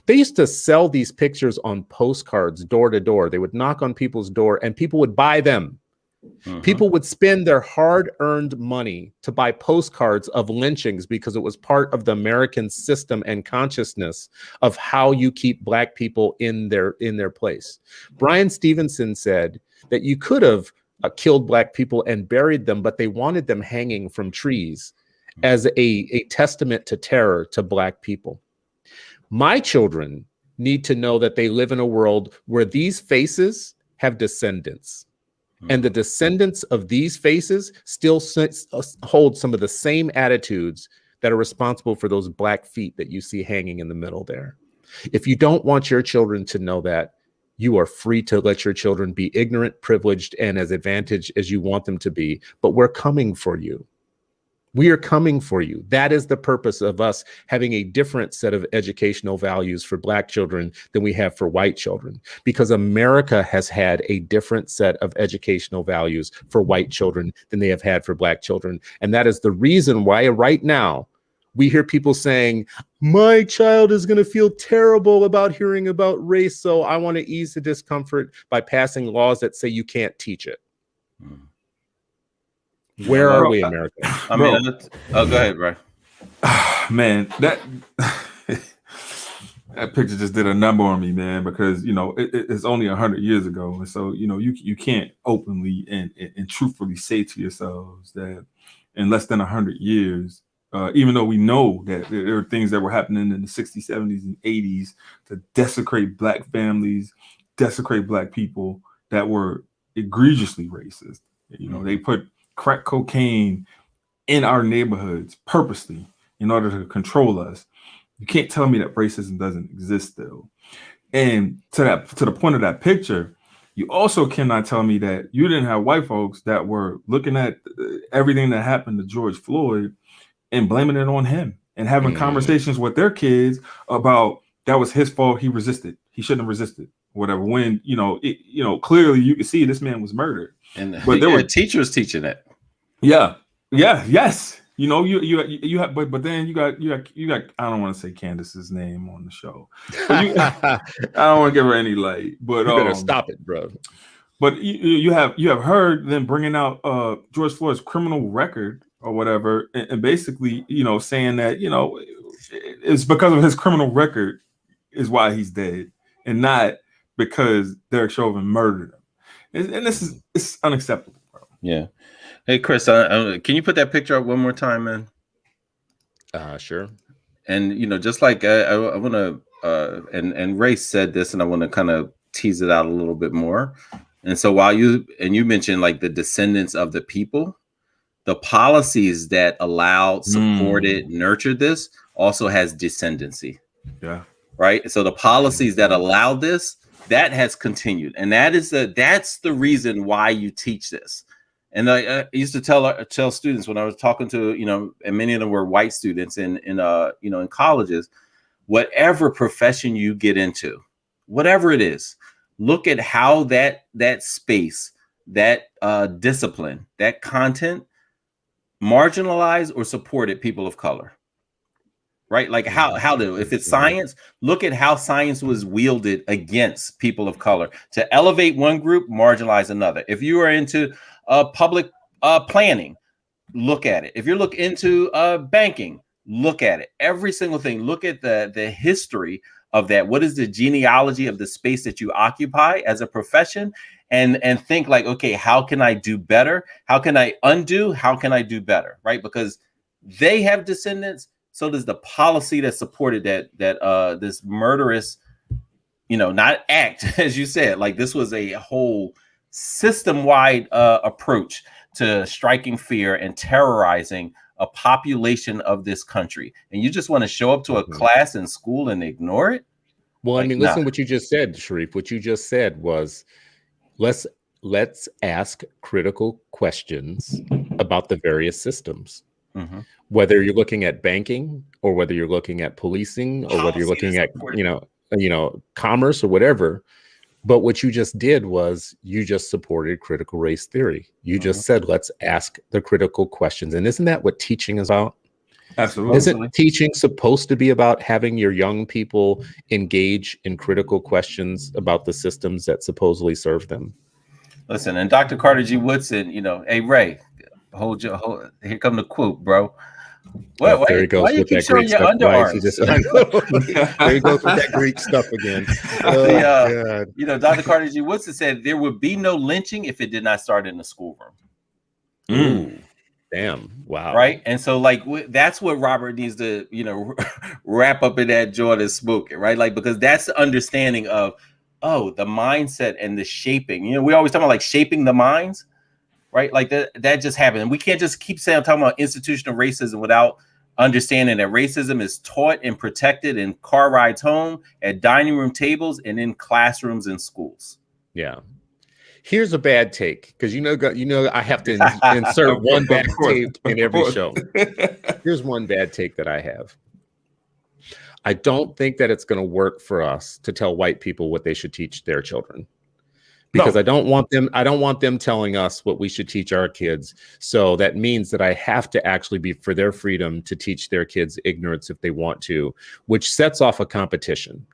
They used to sell these pictures on postcards door to door. They would knock on people's door and people would buy them. People would spend their hard-earned money to buy postcards of lynchings because it was part of the American system and consciousness of how you keep Black people in their place. Brian Stevenson said that you could have killed Black people and buried them, but they wanted them hanging from trees as a testament to terror to Black people. My children need to know that they live in a world where these faces have descendants. And the descendants of these faces still hold some of the same attitudes that are responsible for those Black feet that you see hanging in the middle there. If you don't want your children to know that, you are free to let your children be ignorant, privileged, and as advantaged as you want them to be. But we're coming for you. We are coming for you. That is the purpose of us having a different set of educational values for Black children than we have for white children, because America has had a different set of educational values for white children than they have had for Black children. And that is the reason why right now we hear people saying, my child is going to feel terrible about hearing about race, so I want to ease the discomfort by passing laws that say you can't teach it. Where are we, America? I mean, go ahead, bro. Man, that picture just did a number on me, man, because, it's only 100 years ago. And so, you can't openly and truthfully say to yourselves that in less than 100 years, even though we know that there are things that were happening in the 60s, 70s, and 80s to desecrate Black families, desecrate Black people that were egregiously racist. You know, they put crack cocaine in our neighborhoods purposely in order to control us. You can't tell me that racism doesn't exist still. And to the point of that picture, you also cannot tell me that you didn't have white folks that were looking at everything that happened to George Floyd and blaming it on him and having conversations with their kids about that was his fault. He resisted. He shouldn't have resisted. Whatever. When clearly you could see this man was murdered. And but there were teachers teaching it. Yeah. Yes. You know, you have, but then you got. I don't want to say Candace's name on the show. I don't want to give her any light. But you better stop it, bro. But you have heard them bringing out George Floyd's criminal record or whatever, and basically, saying that it's because of his criminal record is why he's dead, and not because Derek Chauvin murdered him. And it's unacceptable, bro. Yeah. Hey, Chris, can you put that picture up one more time, man? Sure. And, just like I want to, and Ray said this, and I want to kind of tease it out a little bit more. And so while you mentioned like the descendants of the people, the policies that allowed, supported, nurtured this also has descendancy. Yeah. Right. So the policies that allowed this, that has continued. And that's the reason why you teach this. And I used to tell students when I was talking to, and many of them were white students in colleges, whatever profession you get into, whatever it is, look at how that space, that discipline, that content marginalized or supported people of color. Right? Like if it's science, look at how science was wielded against people of color to elevate one group, marginalize another. If you are into public planning, look at it. If you look into banking, look at it. Every single thing. Look at the history of that. What is the genealogy of the space that you occupy as a profession? And think like, okay, how can I do better? How can I undo? How can I do better? Right? Because they have descendants. So does the policy that supported that this murderous, not act, as you said, like this was a whole system-wide approach to striking fear and terrorizing a population of this country. And you just want to show up to a class in school and ignore it? Well, I mean, listen, what you just said, Sharif, what you just said was, let's ask critical questions about the various systems. Whether you're looking at banking or whether you're looking at policing or whether you're looking at, commerce or whatever. But what you just did was you just supported critical race theory. You just said, let's ask the critical questions. And isn't that what teaching is about? Absolutely. Isn't teaching supposed to be about having your young people engage in critical questions about the systems that supposedly serve them? Listen, and Dr. Carter G. Woodson, hey, Ray, hold here come the quote, bro. Well, there he goes with that Greek stuff. There he goes with that Greek stuff again. Dr. Carter G. Woodson said there would be no lynching if it did not start in the schoolroom. Damn. Wow. Right. And so like that's what Robert needs to, wrap up in that joint and smoke it. Right. Like, because that's the understanding of, the mindset and the shaping. We always talk about like shaping the minds. Right. Like that just happened. And we can't just keep talking about institutional racism without understanding that racism is taught and protected in car rides home, at dining room tables, and in classrooms and schools. Yeah. Here's a bad take, because I have to insert one bad take in every show. Here's one bad take that I have. I don't think that it's going to work for us to tell white people what they should teach their children. Because I don't want them telling us what we should teach our kids. So that means that I have to actually be for their freedom to teach their kids ignorance if they want to, which sets off a competition.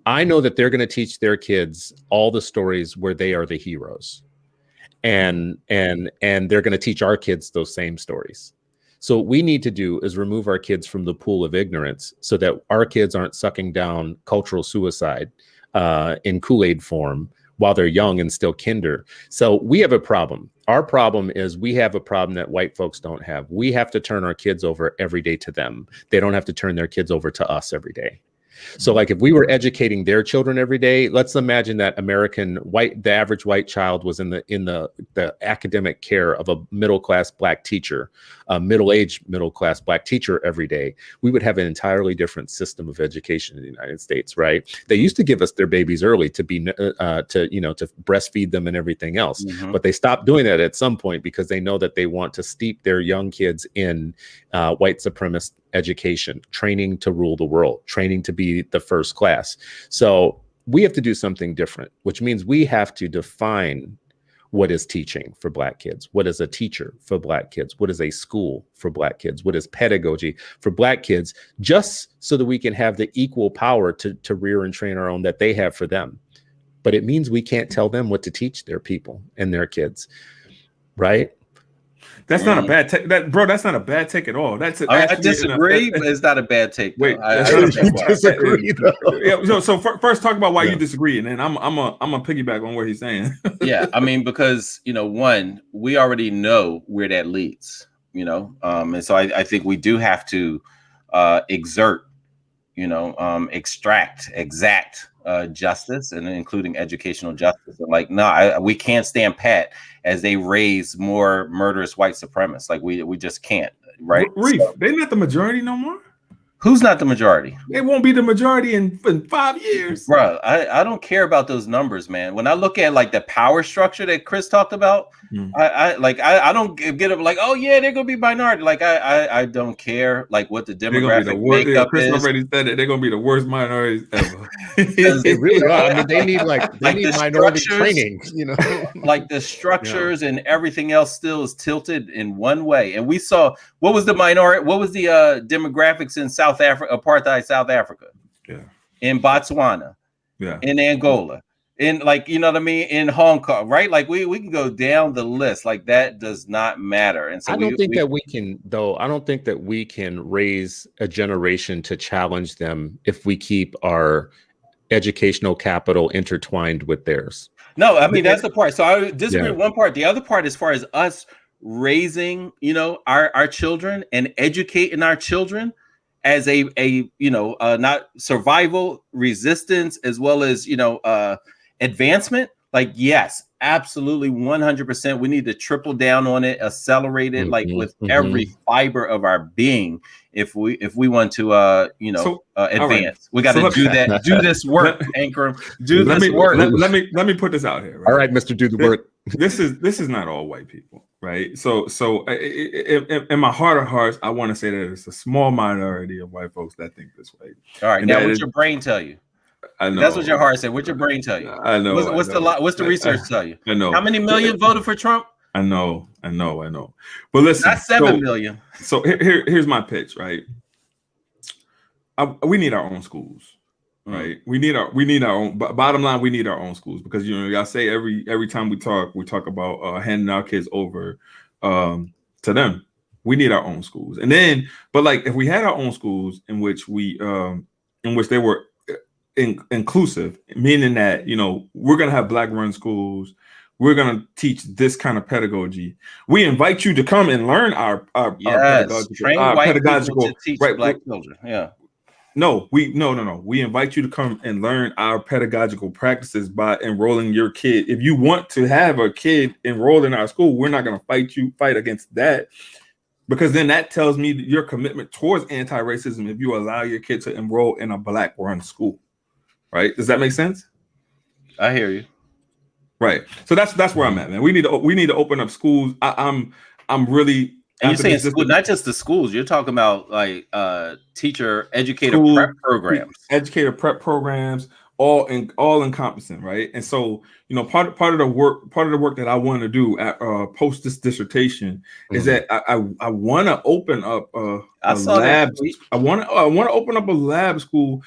I know that they're going to teach their kids all the stories where they are the heroes. And they're going to teach our kids those same stories. So what we need to do is remove our kids from the pool of ignorance so that our kids aren't sucking down cultural suicide in Kool-Aid form while they're young and still kinder. So we have a problem. Our problem is we have a problem that white folks don't have. We have to turn our kids over every day to them. They don't have to turn their kids over to us every day. So like if we were educating their children every day, let's imagine that the average white child was in the academic care of a middle-class black teacher, a middle-aged middle-class black teacher every day. We would have an entirely different system of education in the United States, right? They used to give us their babies early to breastfeed them and everything else, but they stopped doing that at some point because they know that they want to steep their young kids in white supremacist education, training to rule the world, training to be the first class. So we have to do something different, which means we have to define what is teaching for black kids, what is a teacher for black kids, what is a school for black kids, what is pedagogy for black kids, just so that we can have the equal power to rear and train our own that they have for them. But it means we can't tell them what to teach their people and their kids, right? That's not a bad take, bro. That's not a bad take at all. I disagree, but it's not a bad take. Wait, I disagree. Yeah. So first, talk about why you disagree, and then I'm a piggyback on what he's saying. Yeah, I mean, because one, we already know where that leads. And so I think we do have to exert, exact justice, and including educational justice. And we can't stand pat as they raise more murderous white supremacists. Like we just can't, right? Reef, they're not the majority no more. Who's not the majority? They won't be the majority in 5 years. Bro, I don't care about those numbers, man. When I look at like the power structure that Chris talked about, I don't get it like, oh yeah, they're gonna be minority. Like I don't care like what the demographic makeup Chris is. already said it. They're gonna be the worst minorities ever. They really are. I mean, they need minority training, Like the structures and everything else still is tilted in one way. And we saw what was the demographics in South Africa, apartheid South Africa, in Botswana, in Angola, in in Hong Kong, right? Like we can go down the list. Like that does not matter. And so I don't think that we can raise a generation to challenge them if we keep our educational capital intertwined with theirs. No, I mean that's the part. So I disagree with one part. The other part, as far as us raising, our children and educating our children as a not survival, resistance, as well as advancement. Like yes, absolutely, 100%. We need to triple down on it, accelerate it, with every fiber of our being. If we want to advance, right. We got to do that. Do this work, Ankrum. Work. Let me put this out here. Right? All right, Mr. Do the work. This is not all white people, right? So in my heart of hearts, I want to say that it's a small minority of white folks that think this way. All right, now what's your brain tell you? I know. That's what your heart said. What's your brain tell you? I know. What's the research tell you? I know. How many million voted for Trump? I know. But listen, not 7 million. So here's my pitch, right? We need our own schools, right? We need our own. Bottom line, we need our own schools because I say every time we talk about handing our kids over to them. We need our own schools, and then, but like if we had our own schools in which they were inclusive, meaning that we're gonna have black run schools. We're gonna teach this kind of pedagogy. We invite you to come and learn our pedagogical to teach black children. Yeah. No. We invite you to come and learn our pedagogical practices by enrolling your kid. If you want to have a kid enrolled in our school, we're not gonna fight against that, because then that tells me your commitment towards anti-racism if you allow your kid to enroll in a black run school. Right? Does that make sense? I hear you. Right. So that's where I'm at, man. We need to open up schools. I'm really. And you're saying school, not just the schools. You're talking about like educator prep programs, all encompassing, right? And so part of the work that I want to do at post this dissertation is that I want to open up a lab. I want to open up a lab school.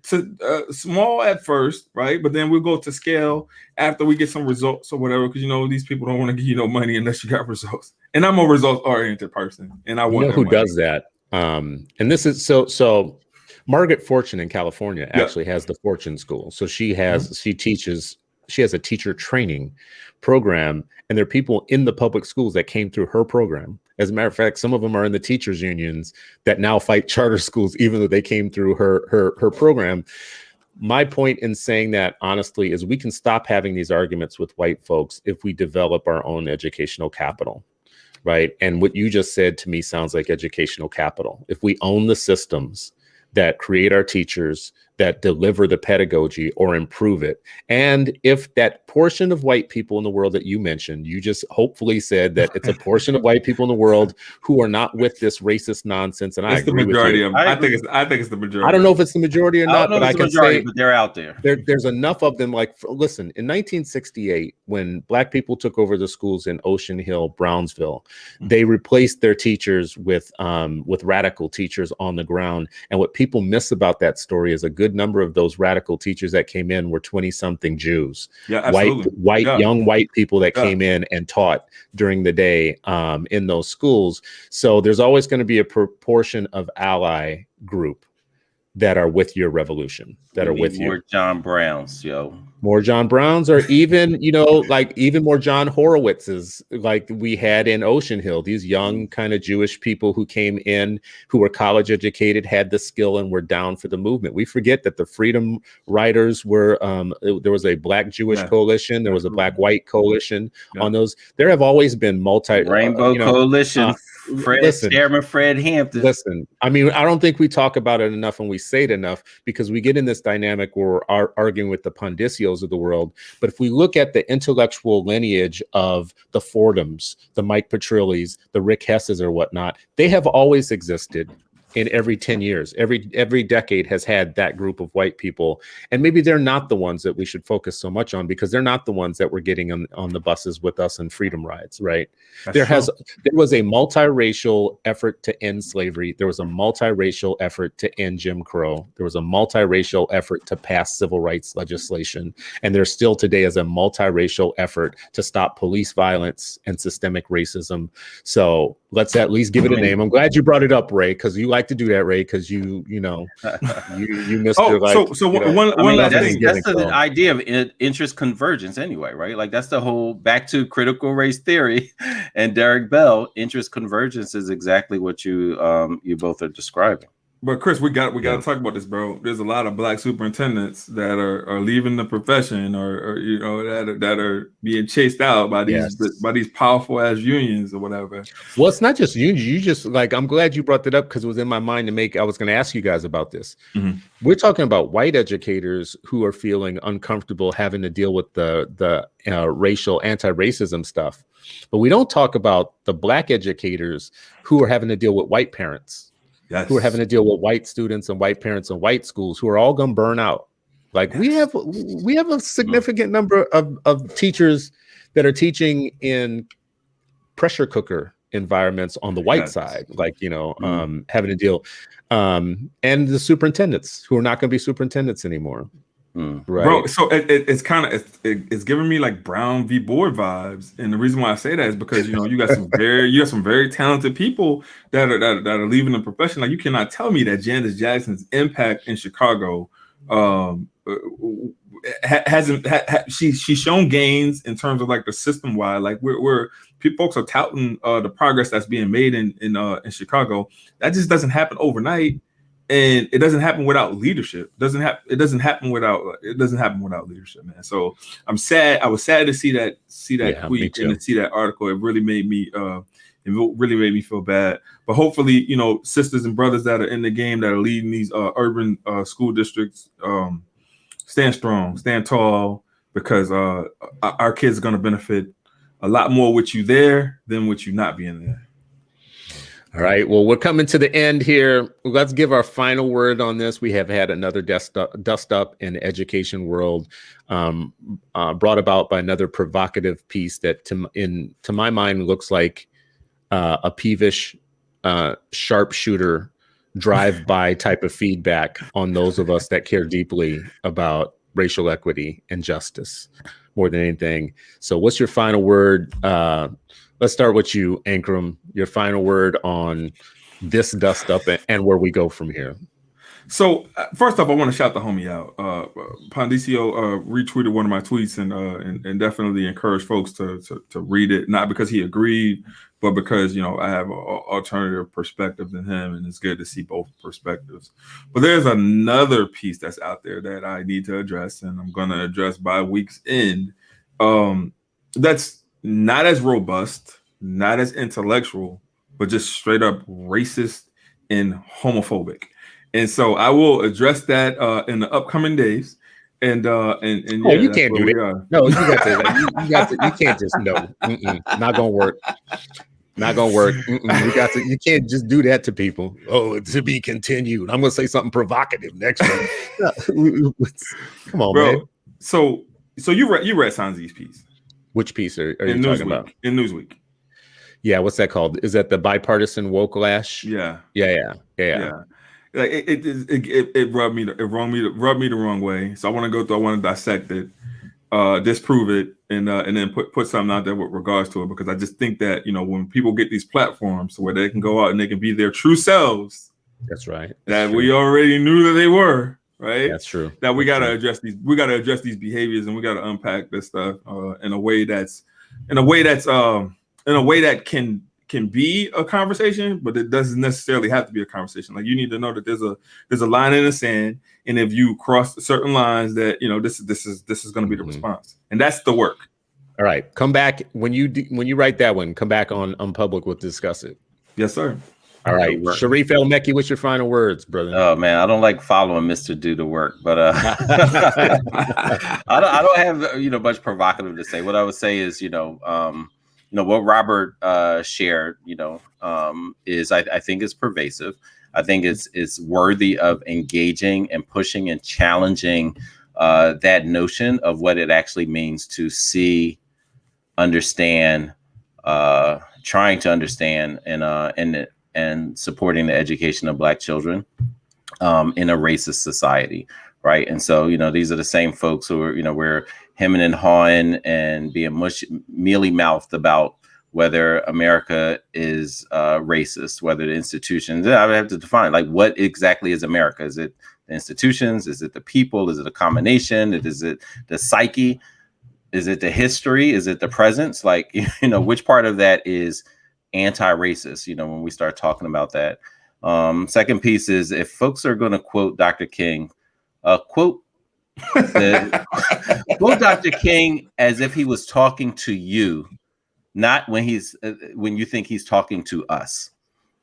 To small at first, right? But then we'll go to scale after we get some results or whatever, because these people don't want to give you no money unless you got results. And I'm a results-oriented person, and I want who does that. And this is so Margaret Fortune in California actually has the Fortune School. So she has she has a teacher training program, and there are people in the public schools that came through her program As a matter of fact, some of them are in the teachers unions that now fight charter schools, even though they came through her program. My point in saying that, honestly, is we can stop having these arguments with white folks if we develop our own educational capital, right? And what you just said to me sounds like educational capital. If we own the systems that create our teachers, that deliver the pedagogy or improve it. And if that portion of white people in the world that you mentioned, you just hopefully said that it's a portion of white people in the world who are not with this racist nonsense. And I agree with you. I think it's the majority. I don't know if it's the majority or not, but I can say but they're out there. There's enough of them. Like, listen, in 1968, when black people took over the schools in Ocean Hill, Brownsville, they replaced their teachers with radical teachers on the ground. And what people miss about that story is a good number of those radical teachers that came in were 20-something Jews, young white people that came in and taught during the day in those schools. So there's always going to be a proportion of ally group that are with your revolution, that are with you. More John Browns, More John Browns, or even, like even more John Horowitzes, like we had in Ocean Hill, these young kind of Jewish people who came in, who were college educated, had the skill, and were down for the movement. We forget that the Freedom Riders were, there was a Black Jewish coalition, there was a Black white coalition on those. There have always been Rainbow Coalition. Chairman Fred Hampton. Listen, I mean, I don't think we talk about it enough and we say it enough, because we get in this dynamic where we're arguing with the Pondicios of the world. But if we look at the intellectual lineage of the Fordhams, the Mike Petrillis, the Rick Hesses or whatnot, they have always existed. In every 10 years, every decade has had that group of white people. And maybe they're not the ones that we should focus so much on, because they're not the ones that were getting on the buses with us in freedom rides, right? There was a multiracial effort to end slavery. There was a multiracial effort to end Jim Crow. There was a multiracial effort to pass civil rights legislation. And there still today is a multiracial effort to stop police violence and systemic racism. So let's at least give it a name. I'm glad you brought it up, Ray, because you like to do that, Ray, because you missed your life. One last thing. That's the idea of interest convergence anyway, right? Like that's the whole back to critical race theory and Derek Bell. Interest convergence is exactly what you both are describing. But Chris, we got to talk about this, bro. There's a lot of Black superintendents that are leaving the profession, or that are being chased out by these powerful ass unions or whatever. Well, it's not just unions. You just I'm glad you brought that up, because it was in my mind I was going to ask you guys about this. Mm-hmm. We're talking about white educators who are feeling uncomfortable having to deal with the racial anti-racism stuff, but we don't talk about the Black educators who are having to deal with white parents. Yes. Who are having to deal with white students and white parents and white schools who are all going to burn out. Like we have a significant number of teachers that are teaching in pressure cooker environments on the white side, like, having to deal, and the superintendents who are not going to be superintendents anymore. Right, bro. So it's kind of it's giving me like Brown v. Board vibes, and the reason why I say that is because you got some very talented people that are leaving the profession. Like you cannot tell me that Janice Jackson's impact in Chicago she's shown gains in terms of like the system wide. Like folks are touting the progress that's being made in Chicago. That just doesn't happen overnight. And it doesn't happen without leadership. It doesn't happen without leadership, man. So I'm sad. I was sad to see that tweet and to see that article. It really made me feel bad. But hopefully, sisters and brothers that are in the game that are leading these urban school districts, stand strong, stand tall, because our kids are going to benefit a lot more with you there than with you not being there. All right. Well, we're coming to the end here. Let's give our final word on this. We have had another dust up in the education world, brought about by another provocative piece that, to my mind, looks like a peevish sharpshooter drive-by type of feedback on those of us that care deeply about racial equity and justice more than anything. So, what's your final word? Let's start with you, Ankrum. Your final word on this dust up and where we go from here. So first off, I want to shout the homie out. Pondicio retweeted one of my tweets and definitely encouraged folks to read it, not because he agreed, but because I have an alternative perspective than him, and it's good to see both perspectives. But there's another piece that's out there that I need to address, and I'm going to address by week's end. That's not as robust, not as intellectual, but just straight up racist and homophobic. And so I will address that in the upcoming days. And yeah, you can't do that. No, you got to. You can't just not gonna work. Not gonna work. You can't just do that to people. Oh, to be continued. I'm gonna say something provocative next one. Come on, bro. Man. So you read Sanzi's piece. Which piece are you talking about? In Newsweek. Yeah, what's that called? Is that the bipartisan woke-lash? Yeah. Like it rubbed me the wrong way. So I want to dissect it, disprove it, and then put something out there with regards to it, because I just think that when people get these platforms where they can go out and they can be their true selves. That's right. We already knew that they were, right? That's true. That we gotta address these behaviors, and we gotta unpack this stuff in a way that can be a conversation, but it doesn't necessarily have to be a conversation. Like, you need to know that there's a line in the sand, and if you cross certain lines, that this is going to be the response, and that's the work. All right, come back when you write that one. Come back on Public. We'll discuss it. Yes, sir. All right, Sharif El-Mekki, what's your final words, brother? Oh man, I don't like following Mr. Do the Work, but I don't have much provocative to say. What I would say is what Robert shared, is I think is pervasive. I think it's worthy of engaging and pushing and challenging that notion of what it actually means to see, understand, trying to understand, and supporting the education of Black children in a racist society, right? And so these are the same folks who are we're hemming and hawing and being mealy mouthed about whether America is racist, whether the institutions. I would have to define, like, what exactly is America? Is it the institutions? Is it the people? Is it a combination? Is it the psyche? Is it the history? Is it the presence? Like, which part of that is anti-racist? When we start talking about that. Second piece is, if folks are going to quote Dr. King, quote Dr. King as if he was talking to you, not when you think he's talking to us,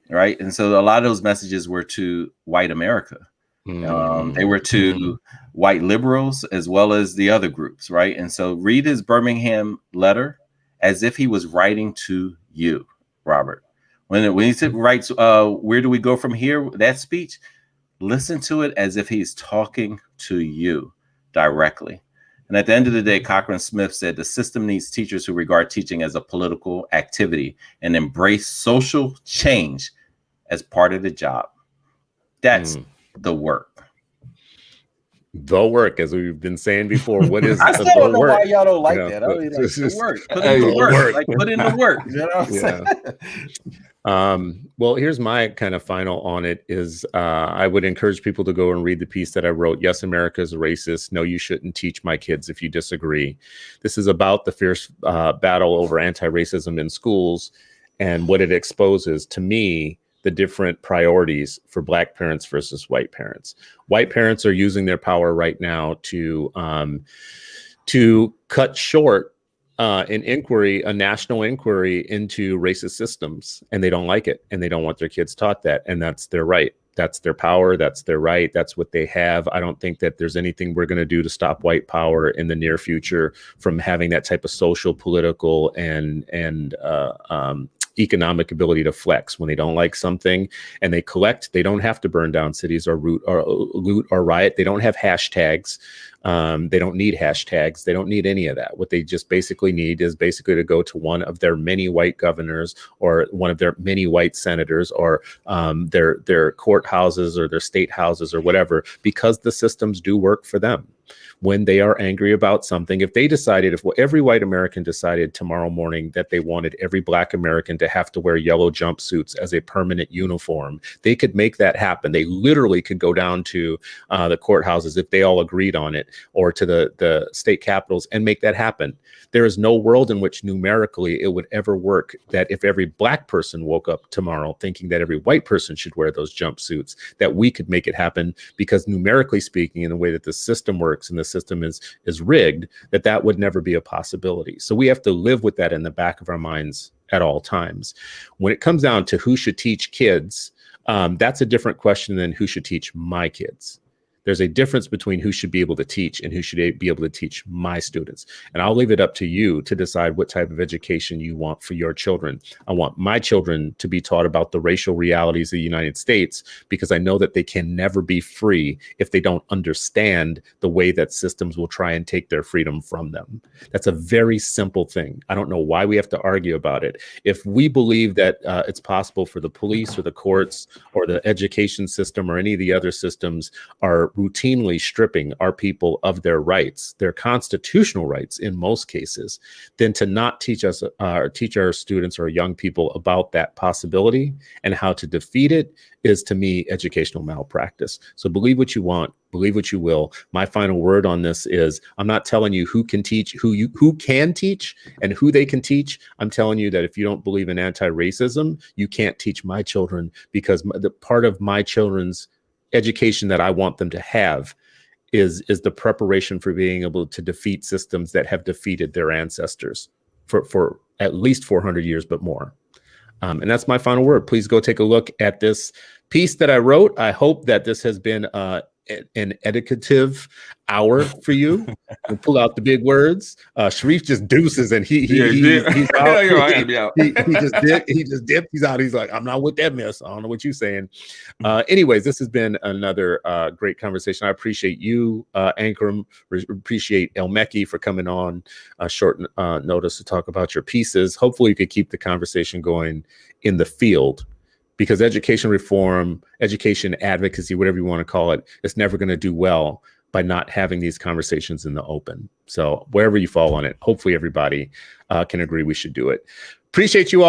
right? And so a lot of those messages were to white America. They were to white liberals as well as the other groups, right? And so read his Birmingham letter as if he was writing to you, Robert. When he writes, where do we go from here? That speech, listen to it as if he's talking to you directly. And at the end of the day, Cochran Smith said the system needs teachers who regard teaching as a political activity and embrace social change as part of the job. That's the work. The work, as we've been saying before. What is I still don't know why y'all don't like that. I mean, like, the work. Put in the work. Like, put in the work. You know what I'm saying? Well, here's my kind of final on it is I would encourage people to go and read the piece that I wrote. Yes, America is racist. No, you shouldn't teach my kids if you disagree. This is about the fierce battle over anti-racism in schools and what it exposes to me, the different priorities for Black parents versus white parents. White parents are using their power right now to cut short an inquiry, a national inquiry into racist systems, and they don't like it, and they don't want their kids taught that, and that's their right. That's their power. That's their right. That's what they have. I don't think that there's anything we're going to do to stop white power in the near future from having that type of social, political, and economic ability to flex. When they don't like something and they collect, they don't have to burn down cities or loot or riot. They don't have hashtags. They don't need hashtags. They don't need any of that. What they just basically need is basically to go to one of their many white governors or one of their many white senators or their courthouses or their state houses or whatever, because the systems do work for them. When they are angry about something, if every white American decided tomorrow morning that they wanted every Black American to have to wear yellow jumpsuits as a permanent uniform, they could make that happen. They literally could go down to the courthouses if they all agreed on it or to the state capitals and make that happen. There is no world in which numerically it would ever work that if every Black person woke up tomorrow thinking that every white person should wear those jumpsuits, that we could make it happen, because numerically speaking, in the way that the system works and the system is rigged, that would never be a possibility. So we have to live with that in the back of our minds at all times. When it comes down to who should teach kids, that's a different question than who should teach my kids. There's a difference between who should be able to teach and who should be able to teach my students. And I'll leave it up to you to decide what type of education you want for your children. I want my children to be taught about the racial realities of the United States, because I know that they can never be free if they don't understand the way that systems will try and take their freedom from them. That's a very simple thing. I don't know why we have to argue about it. If we believe that it's possible for the police or the courts or the education system or any of the other systems are routinely stripping our people of their rights, their constitutional rights in most cases, then to not teach us, teach our students or young people about that possibility and how to defeat it is, to me, educational malpractice. So believe what you want, believe what you will. My final word on this is, I'm not telling you who can teach, who can teach and who they can teach. I'm telling you that if you don't believe in anti-racism, you can't teach my children, because the part of my children's education that I want them to have is the preparation for being able to defeat systems that have defeated their ancestors for at least 400 years, but more. And that's my final word. Please go take a look at this piece that I wrote. I hope that this has been an educative hour for you. We'll pull out the big words. Sharif just deuces, and he's out. He just dipped. He's out. He's like, I'm not with that mess. I don't know what you're saying. Anyways, this has been another great conversation. I appreciate you, Ankrum. Appreciate El-Mekki for coming on short notice to talk about your pieces. Hopefully, you could keep the conversation going in the field, because education reform, education advocacy, whatever you want to call it, it's never going to do well by not having these conversations in the open. So wherever you fall on it, hopefully everybody can agree we should do it. Appreciate you all.